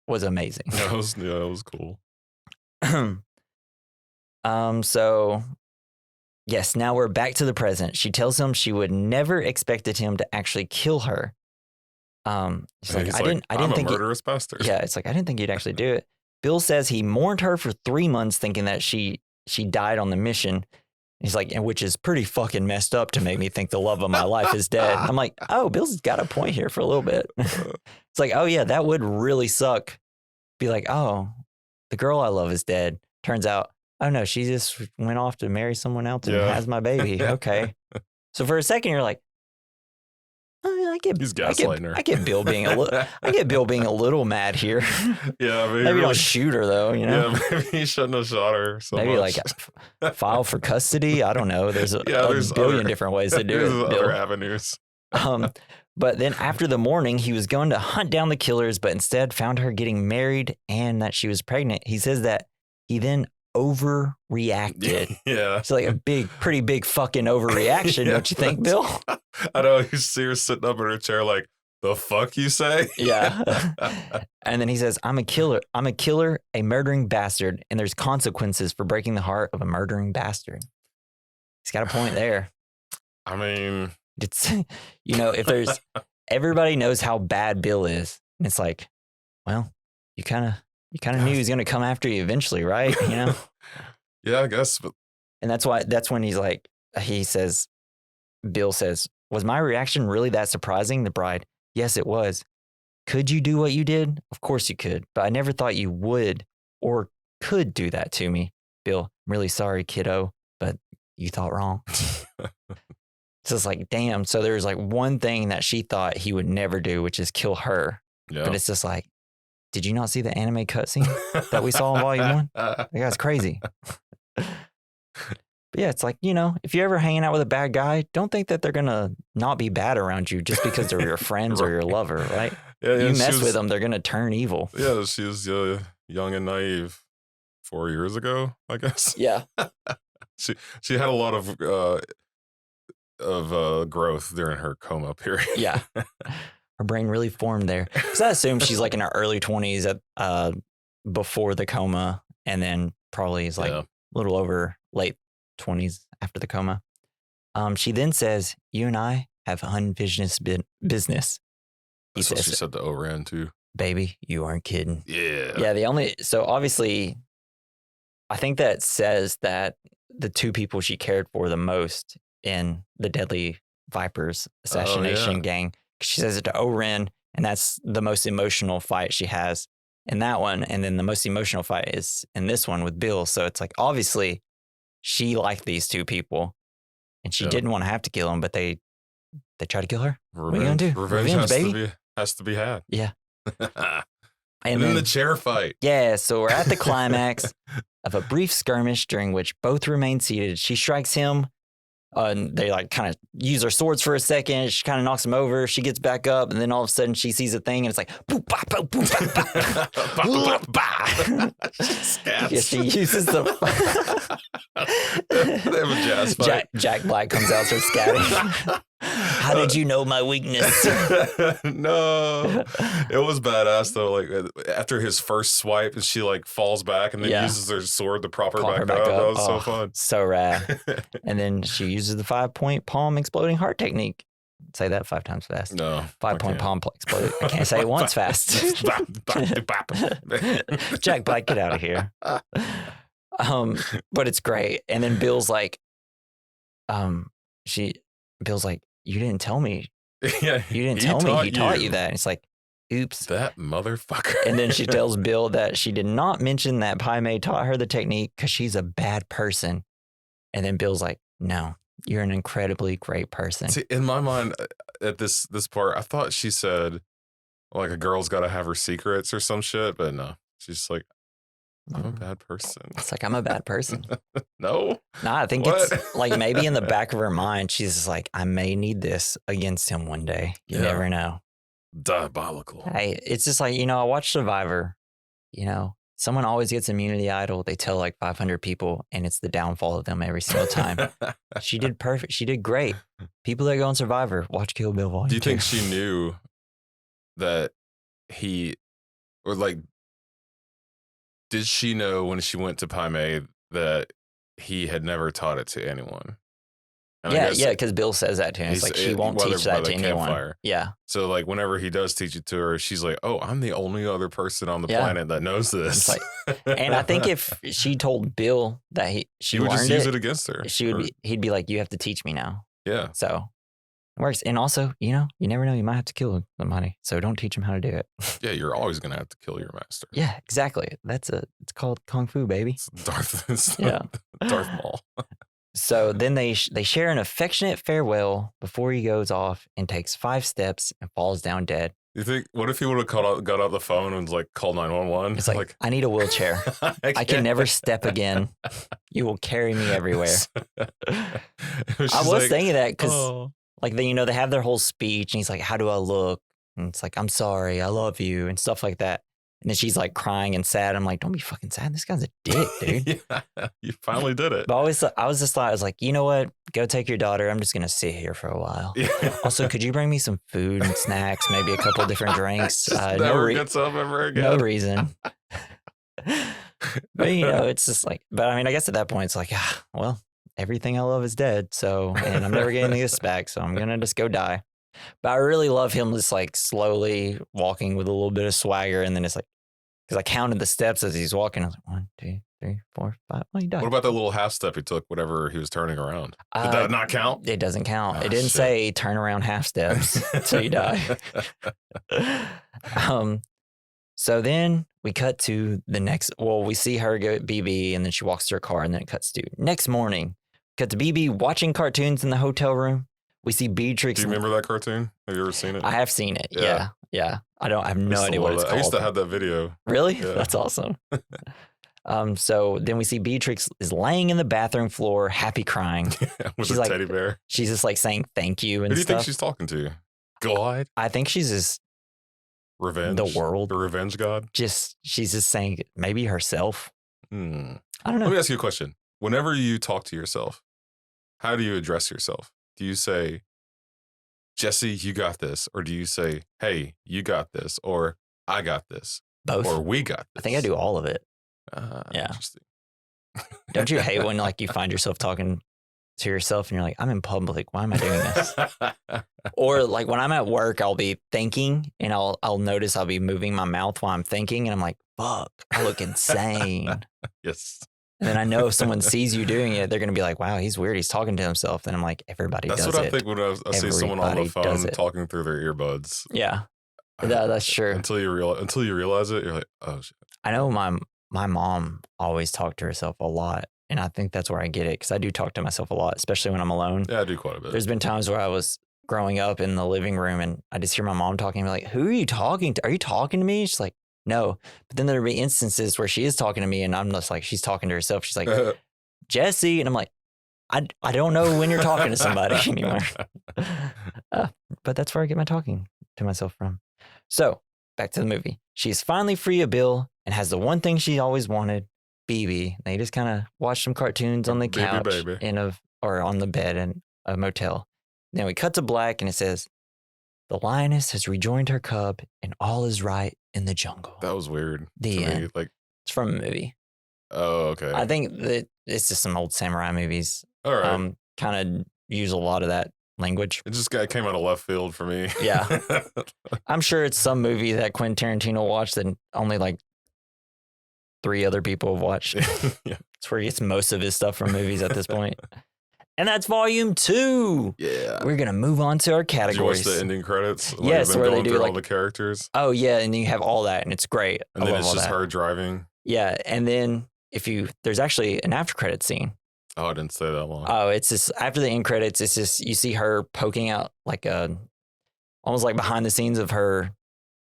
was amazing.
It was cool.
So yes, now we're back to the present. She tells him she would never expected him to actually kill her. She's like, I didn't think
a murderous bastard.
Yeah, it's like, I didn't think you'd actually do it. Bill says he mourned her for 3 months thinking that she died on the mission. He's like, and which is pretty fucking messed up to make me think the love of my life is dead. I'm like, oh, Bill's got a point here for a little bit. It's like, oh yeah, that would really suck. Be like, oh, the girl I love is dead. Turns out, oh no, she just went off to marry someone else and has my baby. Okay. So for a second, you're like, I get Bill being a little mad here.
Yeah,
maybe really, don't shoot her though.
Yeah, maybe he shouldn't have shot her.
Maybe file for custody. I don't know. There's a billion different ways to do it.
There's other avenues.
But then after the morning, he was going to hunt down the killers, but instead found her getting married and that she was pregnant. He says that he then overreacted.
Yeah.
It's like a pretty big fucking overreaction, don't you think, Bill?
I know. You see her sitting up in her chair like, the fuck you say?
Yeah. And then he says, I'm a killer, a murdering bastard, and there's consequences for breaking the heart of a murdering bastard. He's got a point there.
I mean,
it's, if there's, everybody knows how bad Bill is. And it's like, well, you kind of knew he was going to come after you eventually, right?
Yeah, I guess. But
and that's when he's like, Bill says, Was my reaction really that surprising? The bride. Yes, it was. Could you do what you did? Of course you could, but I never thought you would or could do that to me. Bill, I'm really sorry, kiddo, but you thought wrong. So it's like, damn. So there's like one thing that she thought he would never do, which is kill her.
Yeah.
But it's just like, did you not see the anime cutscene that we saw in Volume 1? That guy's crazy. But yeah, it's like, you know, if you're ever hanging out with a bad guy, don't think that they're going to not be bad around you just because they're your friends or your lover, right?
Yeah,
you mess with them, they're going to turn evil.
Yeah, she was young and naive 4 years ago, I guess.
Yeah.
She had a lot of growth during her coma period.
Yeah. Her brain really formed there. Because I assume she's like in her early 20s before the coma, and then probably is like a little over late 20s after the coma. She then says, you and I have unfinished business.
That's what she said to Oren too.
Baby, you aren't kidding.
Yeah.
Yeah, so obviously, I think that says that the two people she cared for the most in the Deadly Vipers assassination gang, she says it to Oren, and that's the most emotional fight she has in that one. And then the most emotional fight is in this one with Bill. So it's like, obviously, she liked these two people, and she didn't want to have to kill them, but they tried to kill her.
Revenge,
what are you gonna do?
Revenge
baby.
Has to be had.
Yeah.
And then the chair fight.
Yeah, so we're at the climax of a brief skirmish during which both remain seated. She strikes him, and they like kind of use their swords for a second. She kind of knocks him over. She gets back up, and then all of a sudden she sees a thing, and it's like boop, bah, boop, boop, bah, bah. Yeah, she uses the.
They have a jazz fight.
Jack Black comes out, starts scatting. How did you know my weakness?
No, it was badass though. Like after his first swipe, and she like falls back and then uses her sword to prop her back up. That was so fun.
So rad. And then she uses the 5-point palm exploding heart technique. Say that 5 times fast.
No.
5-point palm exploding. I can't say it once fast. Jack Black, get out of here. But it's great. And then Bill's like, Bill's like, you didn't tell me.
Yeah,
you didn't tell me he taught you that. And it's like, oops.
That motherfucker.
And then she tells Bill that she did not mention that Pai Mei taught her the technique because she's a bad person. And then Bill's like, no, you're an incredibly great person.
See, in my mind, at this part, I thought she said, like, a girl's got to have her secrets or some shit. But no, she's like, I'm a bad person.
It's like, I'm a bad person.
No.
Nah, I think it's like maybe in the back of her mind, she's just like, I may need this against him one day. You never know.
Diabolical.
Hey, it's just like, I watch Survivor. Someone always gets immunity idol. They tell like 500 people, and it's the downfall of them every single time. She did perfect. She did great. People that go on Survivor, watch Kill Bill Volume 2.
Do you think she knew that did she know when she went to Pai Mei that he had never taught it to anyone? And
yeah, because Bill says that to him. It's like, she won't teach that to anyone.
Campfire.
Yeah.
So like whenever he does teach it to her, she's like, oh, I'm the only other person on the planet that knows this.
And I think if she told Bill that she
would
learned
just use it against her.
He'd be like, you have to teach me now.
Yeah.
So it works. And also, you never know, you might have to kill somebody. So don't teach him how to do it.
Yeah, you're always going to have to kill your master.
Yeah, exactly. It's called Kung Fu, baby.
It's Darth Maul.
So then they share an affectionate farewell before he goes off and takes 5 steps and falls down dead.
You think, what if he would have got out the phone and was like, call 911?
It's like, I need a wheelchair. I can never step again. You will carry me everywhere. I was thinking that because like they have their whole speech and he's like, how do I look? And it's like, I'm sorry, I love you and stuff like that. And then she's like crying and sad. I'm like, don't be fucking sad. This guy's a dick, dude.
Yeah, you finally did it.
But I was like, you know what? Go take your daughter. I'm just going to sit here for a while. Yeah. Also, could you bring me some food and snacks, maybe a couple different drinks?
Never gets up ever again.
No reason. But, it's just like, but I mean, I guess at that point, it's like, well, everything I love is dead. So, and I'm never getting this back. So I'm going to just go die. But I really love him just like slowly walking with a little bit of swagger. And then it's like, because I counted the steps as he's walking. I was like, 1, 2, 3, 4, 5. Oh, he died.
What about that little half step he took whenever he was turning around? Did that not count?
It doesn't count.
Oh,
it didn't
shit.
say turn around half steps until you die. So then we cut to the next. Well, we see her go at BB, and then she walks to her car, and then it cuts to next morning. Cut to BB watching cartoons in the hotel room. We see Beatrix.
Do you remember that cartoon? Have you ever seen it?
I have seen it. Yeah. I have no idea what it's called.
I used to have that video.
Really?
Yeah.
That's awesome. So then we see Beatrix is laying in the bathroom floor, happy crying.
With a teddy bear.
She's just like saying thank you and
Who do you
stuff.
think she's talking to? God?
I think she's just
Revenge?
the world.
The revenge god?
She's just saying maybe herself. I don't know.
Let me ask you a question. Whenever you talk to yourself, how do you address yourself? Do you say, Jesse, you got this? Or do you say, hey, you got this? Or I got this?
Both.
Or we got this?
I think I do all of it. Yeah.
Interesting.
Don't you hate when like you find yourself talking to yourself and you're like, I'm in public. Why am I doing this? Or like when I'm at work, I'll be thinking and I'll notice I'll be moving my mouth while I'm thinking. And I'm like, fuck, I look insane.
Yes.
And then I know if someone sees you doing it, they're going to be like, wow, he's weird. He's talking to himself. And I'm like, everybody does it.
That's what I think when I see someone on the
Everybody
phone talking through their earbuds.
Yeah, that's true.
Until you realize it, you're like, oh, shit.
I know my mom always talked to herself a lot. And I think that's where I get it. Because I do talk to myself a lot, especially when I'm alone.
Yeah, I do quite a bit.
There's been times where I was growing up in the living room and I just hear my mom talking and be like, who are you talking to? Are you talking to me? She's like, no. But then there'll be instances where she is talking to me and I'm just like, she's talking to herself. She's like, Jesse. And I'm like, I don't know when you're talking to somebody anymore. But that's where I get my talking to myself from. So back to the movie. She's finally free of Bill and has the one thing she always wanted, BB. They just kind of watch some cartoons on the couch or on the bed in a motel. Then we cut to black and it says, the lioness has rejoined her cub and all is right in the jungle.
That was weird.
The end.
Me. Like,
it's from a movie.
Oh, okay.
I think that it's just some old samurai movies.
All right.
Kind of use a lot of that language.
It just came out of left field for me.
Yeah. I'm sure it's some movie that Quentin Tarantino watched that only like 3 other people have watched.
Yeah.
It's where he gets most of his stuff from movies at this point. And that's volume 2.
Yeah.
We're going to move on to our categories.
Did you watch the ending credits? Like,
yes, where they do
all the characters.
Oh, yeah. And you have all that and it's great.
And then it's just her driving.
Yeah. And then there's actually an after credit scene.
Oh, I didn't stay that long.
Oh, it's just after the end credits, it's just you see her poking out like almost like behind the scenes of her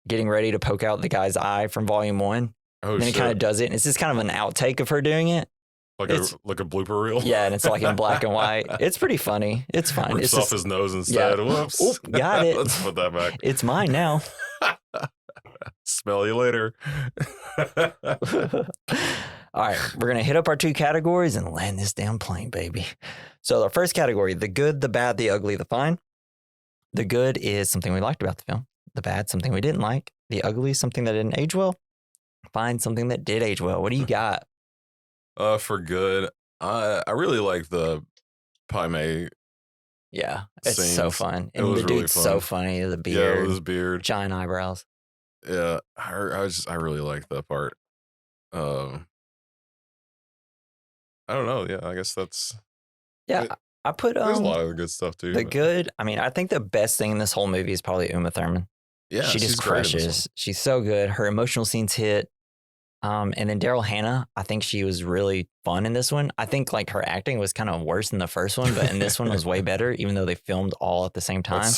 getting ready to poke out the guy's eye from volume 1.
Oh,
and then
shit.
it kind of does it. And it's just kind of an outtake of her doing it.
Like a blooper reel?
Yeah, and it's like in black and white. It's pretty funny. It's fine.
Rips off his nose instead. Yeah. Whoops.
Oop, got it.
Let's put that back.
It's mine now.
Smell you later.
All right, we're going to hit up our 2 categories and land this damn plane, baby. So our first category, the good, the bad, the ugly, the fine. The good is something we liked about the film. The bad, something we didn't like. The ugly, something that didn't age well. Fine, something that did age well. What do you got?
For good, I really like the Pai Mei.
Yeah, it's
scenes.
So fun. And
the
dude's
really fun.
So funny. The beard.
Yeah, with his beard.
Giant eyebrows.
Yeah, I really like that part. I don't know. Yeah, I guess that's.
Yeah, I put.
There's a lot of good stuff too.
Good. I mean, I think the best thing in this whole movie is probably Uma Thurman.
Yeah,
she just crushes. She's so good. Her emotional scenes hit. And then Daryl Hannah, I think she was really fun in this one. I think like her acting was kind of worse than the first one, but in this one was way better, even though they filmed all at the same time.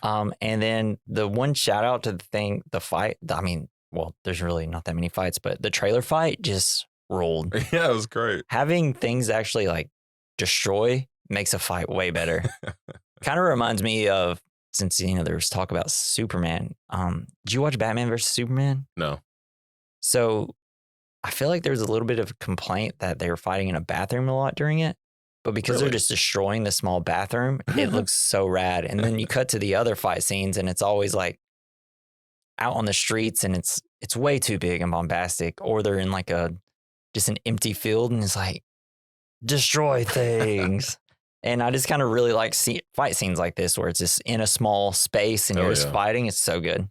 And then the one shout out to the fight. I mean, well, there's really not that many fights, but the trailer fight just rolled.
Yeah, it was great.
Having things actually like destroy makes a fight way better. Kind of reminds me of, since there was talk about Superman. Did you watch Batman vs Superman?
No.
So I feel like there was a little bit of a complaint that they were fighting in a bathroom a lot during it, but because they're just destroying the small bathroom, it looks so rad. And then you cut to the other fight scenes and it's always like out on the streets and it's way too big and bombastic, or they're in like just an empty field and it's like destroy things. And I just kind of really like fight scenes like this where it's just in a small space and you're just fighting. It's so good.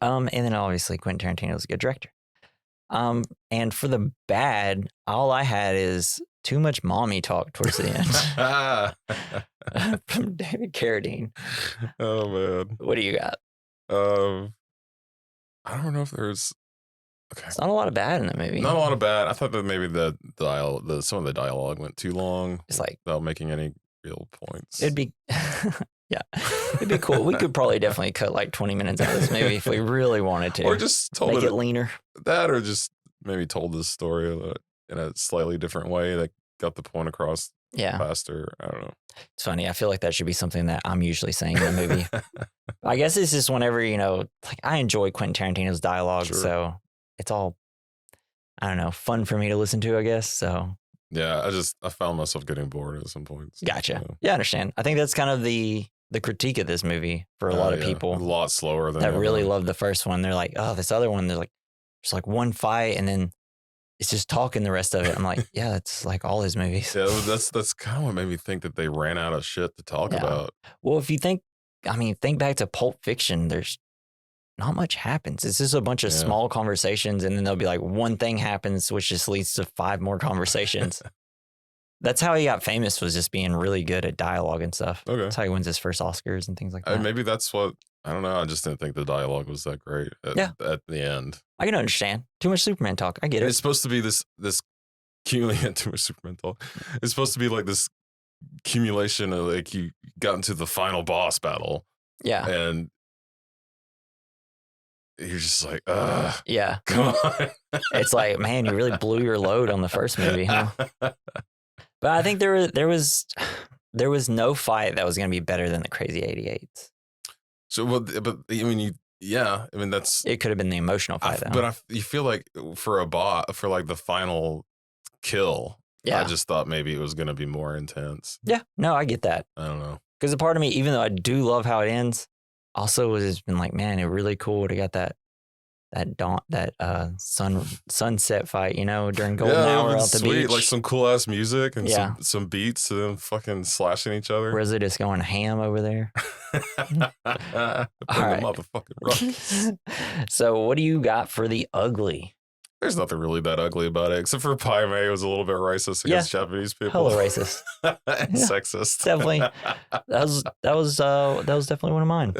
And then obviously Quentin Tarantino is a good director. And for the bad, all I had is too much mommy talk towards the end from David Carradine.
Oh man,
what do you got?
I don't know if there's. Okay.
It's not a lot of bad in the movie.
Not a lot of bad. I thought that maybe some of the dialogue went too long.
It's like
without making any real points.
It'd be, yeah, it'd be cool. We could probably definitely cut like 20 minutes out of this movie if we really wanted to,
or just told
make it leaner.
That, or just maybe told this story in a slightly different way that got the point across.
Yeah,
faster. I don't know.
It's funny. I feel like that should be something that I'm usually saying in the movie. I guess it's just whenever like I enjoy Quentin Tarantino's dialogue,
Sure.
So it's all, I don't know, fun for me to listen to, I guess. So
yeah, I found myself getting bored at some points.
Gotcha. So. Yeah, I understand. I think that's kind of the critique of this movie for a lot of people.
A lot slower than
that really love the first one. They're like, oh, this other one, there's like one fight and then it's just talking the rest of it. I'm like, yeah, that's like all his movies.
Yeah, that's kind of what made me think that they ran out of shit to talk about.
Well, if you think back to Pulp Fiction, there's not much happens. It's just a bunch of small conversations, and then there'll be like one thing happens, which just leads to 5 more conversations. That's how he got famous, was just being really good at dialogue and stuff.
Okay.
That's how he wins his first Oscars and things like that.
Maybe that's what, I don't know. I just didn't think the dialogue was that great at the end.
I can understand. Too much Superman talk. I get it.
It's supposed to be this too much Superman talk. It's supposed to be like this accumulation of like you got into the final boss battle.
Yeah.
And you're just like,
yeah,
come on.
It's like, man, you really blew your load on the first movie, huh? But I think there was no fight that was going to be better than the Crazy 88s.
So, well, but I mean, that's
it. Could have been the emotional fight, though.
But you feel like for like the final kill, I just thought maybe it was going to be more intense.
Yeah, no, I get that.
I don't know,
because a part of me, even though I do love how it ends, also has just been like, man, it really cool to get that sunset fight, during golden hour out the beach.
Like some cool ass music and some beats and them fucking slashing each other.
Whereas it is going ham over there.
All right. Motherfucking rocks.
So what do you got for the ugly?
There's nothing really that ugly about it, except for Pai Mei was a little bit racist against Japanese people.
Hella racist.
And sexist.
Definitely. That was definitely one of mine.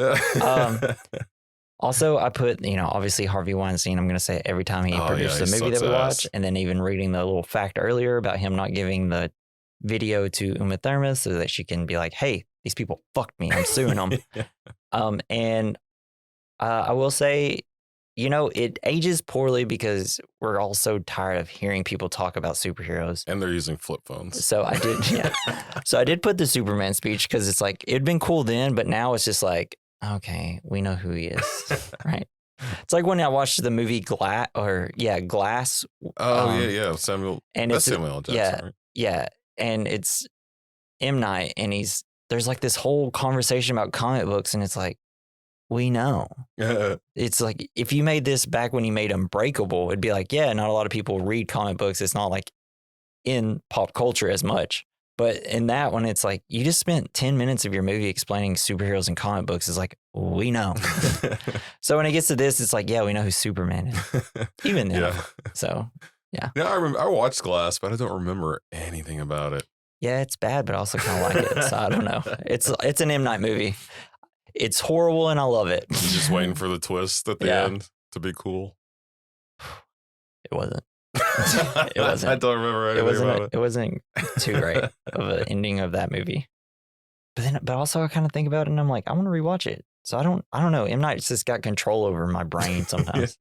Also, I put, obviously Harvey Weinstein, I'm going to say it every time he produced the movie that we watch. And then even reading the little fact earlier about him not giving the video to Uma Thurman so that she can be like, hey, these people fucked me. I'm suing them. And I will say, it ages poorly because we're all so tired of hearing people talk about superheroes.
And they're using flip phones.
So I did, So I did put the Superman speech because it's like, it'd been cool then, but now it's just like, okay, we know who he is, right? It's like when I watched the movie Glass.
Oh, yeah. Samuel.
And
that's Samuel L. Jackson, right?
Yeah. And it's M. Night, and there's like this whole conversation about comic books, and it's like, we know. It's like, if you made this back when you made Unbreakable, it'd be like, yeah, not a lot of people read comic books. It's not like in pop culture as much. But in that one, it's like, you just spent 10 minutes of your movie explaining superheroes and comic books. It's like, we know. So when it gets to this, it's like, yeah, we know who Superman is. Even then. Yeah. So, yeah.
Yeah, I watched Glass, but I don't remember anything about it.
Yeah, it's bad, but I also kind of like it. So I don't know. It's an M. Night movie. It's horrible, and I love it.
You're just waiting for the twist at the end to be cool.
It wasn't. It wasn't.
I don't remember anything about it.
It wasn't too great of an ending of that movie. But also I kind of think about it and I'm like, I want to rewatch it. So I don't know. M. Night's just got control over my brain sometimes.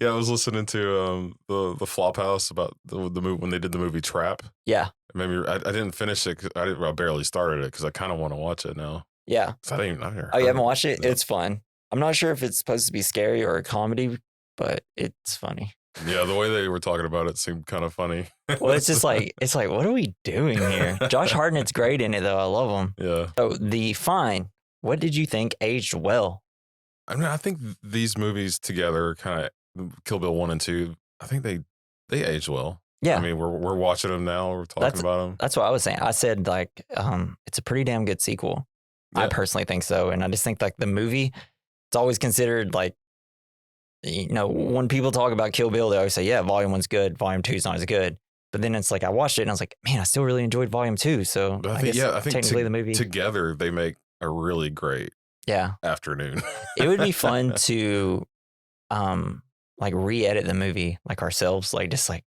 Yeah, I was listening to the Flophouse about the movie when they did the movie Trap.
Yeah.
Maybe I didn't finish it. I barely started it because I kind of want to watch it now.
Yeah.
I
you haven't watched it? No. It's fun. I'm not sure if it's supposed to be scary or a comedy, but it's funny.
Yeah, the way they were talking about it seemed kind of funny.
Well, it's like, what are we doing here? Josh Hartnett's great in it, though. I love him.
Yeah.
So the Fine, what did you think aged well?
I mean, I think these movies together, kind of Kill Bill 1 and 2, I think they aged well.
Yeah.
I mean, we're watching them now. We're talking about them.
That's what I was saying. I said, like, it's a pretty damn good sequel. Yeah. I personally think so. And I just think, like, the movie, it's always considered, like, when people talk about Kill Bill, they always say, yeah, volume 1's good, volume 2's not as good. But then it's like, I watched it and I was like, man, I still really enjoyed volume 2. So I think technically the movie
together, they make a really great afternoon.
It would be fun to like re-edit the movie like ourselves, like just like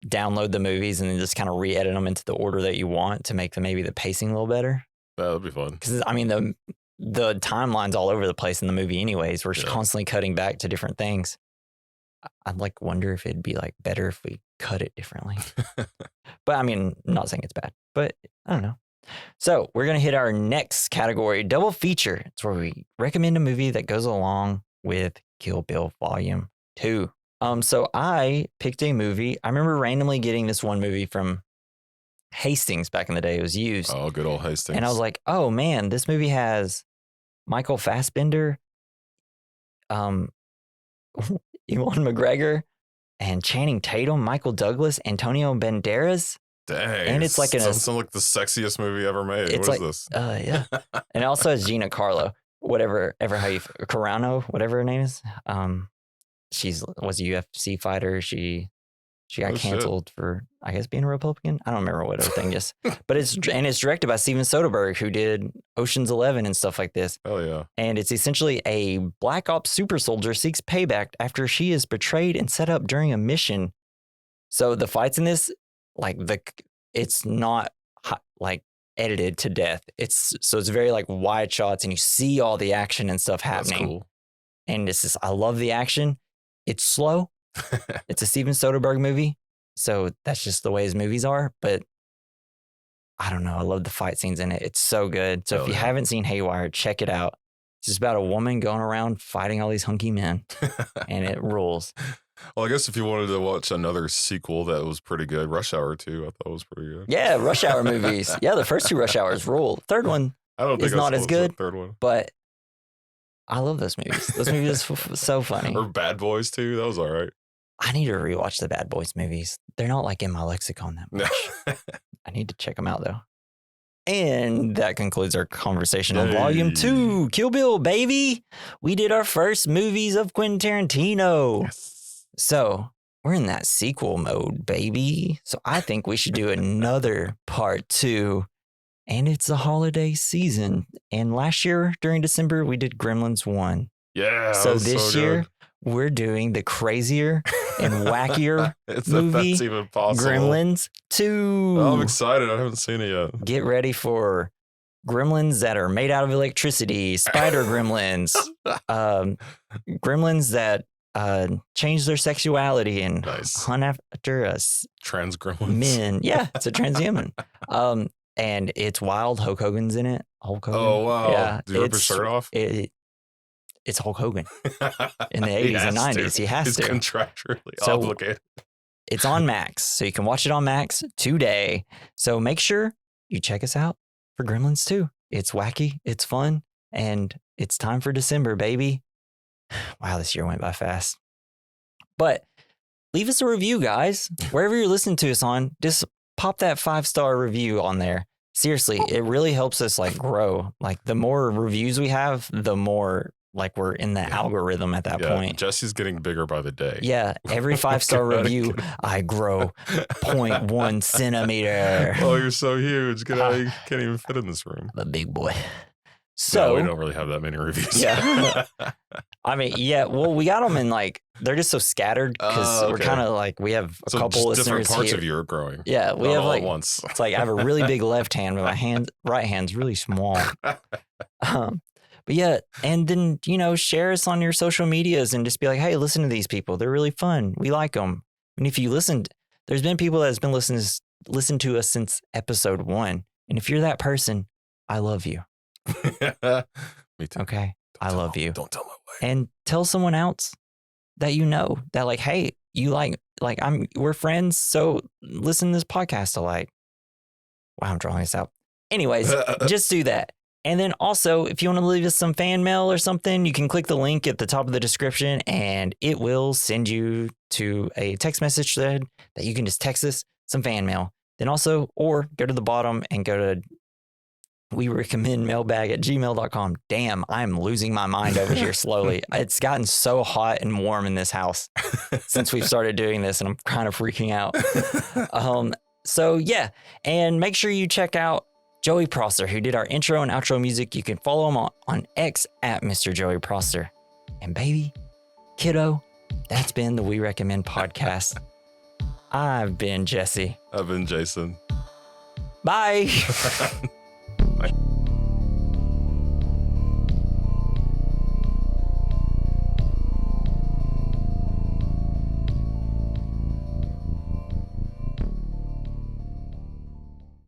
download the movies and then just kind of re-edit them into the order that you want to make maybe the pacing a little better.
That would be fun.
Because I mean, the timeline's all over the place in the movie anyways. We're constantly cutting back to different things. I'd like wonder if it'd be like better if we cut it differently. But I mean, I'm not saying it's bad, but I don't know. So we're going to hit our next category, double feature. It's where we recommend a movie that goes along with Kill Bill Volume 2. So I picked a movie. I remember randomly getting this one movie from Hastings back in the day. It was used.
Oh, good old Hastings.
And I was like, oh man, this movie has Michael Fassbender, Ewan McGregor, and Channing Tatum, Michael Douglas, Antonio Banderas.
Dang.
And it's like
sounds like the sexiest movie ever made. What is this?
Yeah. And it also has Gina Carano, Carano, whatever her name is. Was a UFC fighter. She got canceled for, I guess, being a Republican. I don't remember what her thing is. But it's directed by Steven Soderbergh, who did Ocean's 11 and stuff like this.
Oh, yeah. And
it's essentially a Black Ops super soldier seeks payback after she is betrayed and set up during a mission. So the fights in this, like it's not like edited to death. It's very like wide shots and you see all the action and stuff happening.
That's cool.
And it's just, I love the action. It's slow. It's a Steven Soderbergh movie, so that's just the way his movies are. But I don't know. I love the fight scenes in it. It's so good. So if you haven't seen Haywire, check it out. It's just about a woman going around fighting all these hunky men, and it rules.
Well, I guess if you wanted to watch another sequel that was pretty good, Rush Hour 2, I thought was pretty good.
Yeah, Rush Hour movies. Yeah, the first two Rush Hours rule. Third one is not as good,
third one.
But I love those movies. Those movies are so funny.
Or Bad Boys 2, that was all right.
I need to rewatch the Bad Boys movies. They're not like in my lexicon that much. I need to check them out though. And that concludes our conversation on Volume 2, Kill Bill, baby. We did our first movies of Quentin Tarantino.
Yes.
So we're in that sequel mode, baby. So I think we should do another part 2. And it's the holiday season. And last year during December, we did Gremlins 1.
Yeah.
So this year, we're doing the crazier and wackier movie,
that's even possible.
Gremlins 2.
Oh, I'm excited. I haven't seen it yet.
Get ready for gremlins that are made out of electricity, spider gremlins, gremlins that change their sexuality and hunt after us.
Trans gremlins.
Men. Yeah, it's a transhuman. And it's wild. Hulk Hogan's in it. Hulk Hogan.
Oh, wow.
Yeah,
Did he rip his shirt off?
It's Hulk Hogan in the 80s and 90s. He has to.
He's contractually obligated.
It's on Max, so you can watch it on Max today. So make sure you check us out for Gremlins 2. It's wacky, it's fun, and it's time for December, baby. Wow, this year went by fast. But leave us a review, guys. Wherever you're listening to us on, just pop that 5-star review on there. Seriously, it really helps us like grow. Like the more reviews we have, the more like we're in the algorithm at that point.
Jesse's getting bigger by the day.
Yeah. Every 5-star review, I grow 0.1 centimeter.
Oh, you're so huge. You can't even fit in this room.
I'm a big boy. So
we don't really have that many reviews.
Yeah. I mean, well, we got them in like, they're just so scattered because we're kind of like, we have a couple listeners
different parts
here.
of you are growing.
Yeah. We have
all
like,
at once.
It's like I have a really big left hand, but my right hand's really small. But yeah, and then, share us on your social medias and just be like, hey, listen to these people. They're really fun. We like them. And if you listened, there's been people that has been listening to us since episode 1. And if you're that person, I love you.
Me too.
Okay. I love you.
Don't tell my wife.
And tell someone else that that like, hey, you we're friends. So listen to this podcast alike. Wow, I'm drawing this out. Anyways, just do that. And then also, if you want to leave us some fan mail or something, you can click the link at the top of the description and it will send you to a text message thread that you can just text us some fan mail. Then also, or go to the bottom and go to We recommend mailbag@gmail.com. Damn, I'm losing my mind over here slowly. It's gotten so hot and warm in this house since we've started doing this, and I'm kind of freaking out. So yeah, and make sure you check out Joey Prosser, who did our intro and outro music. You can follow him on X at Mr. Joey Prosser. And baby, kiddo, that's been the We Recommend podcast. I've been Jesse.
I've been Jason.
Bye.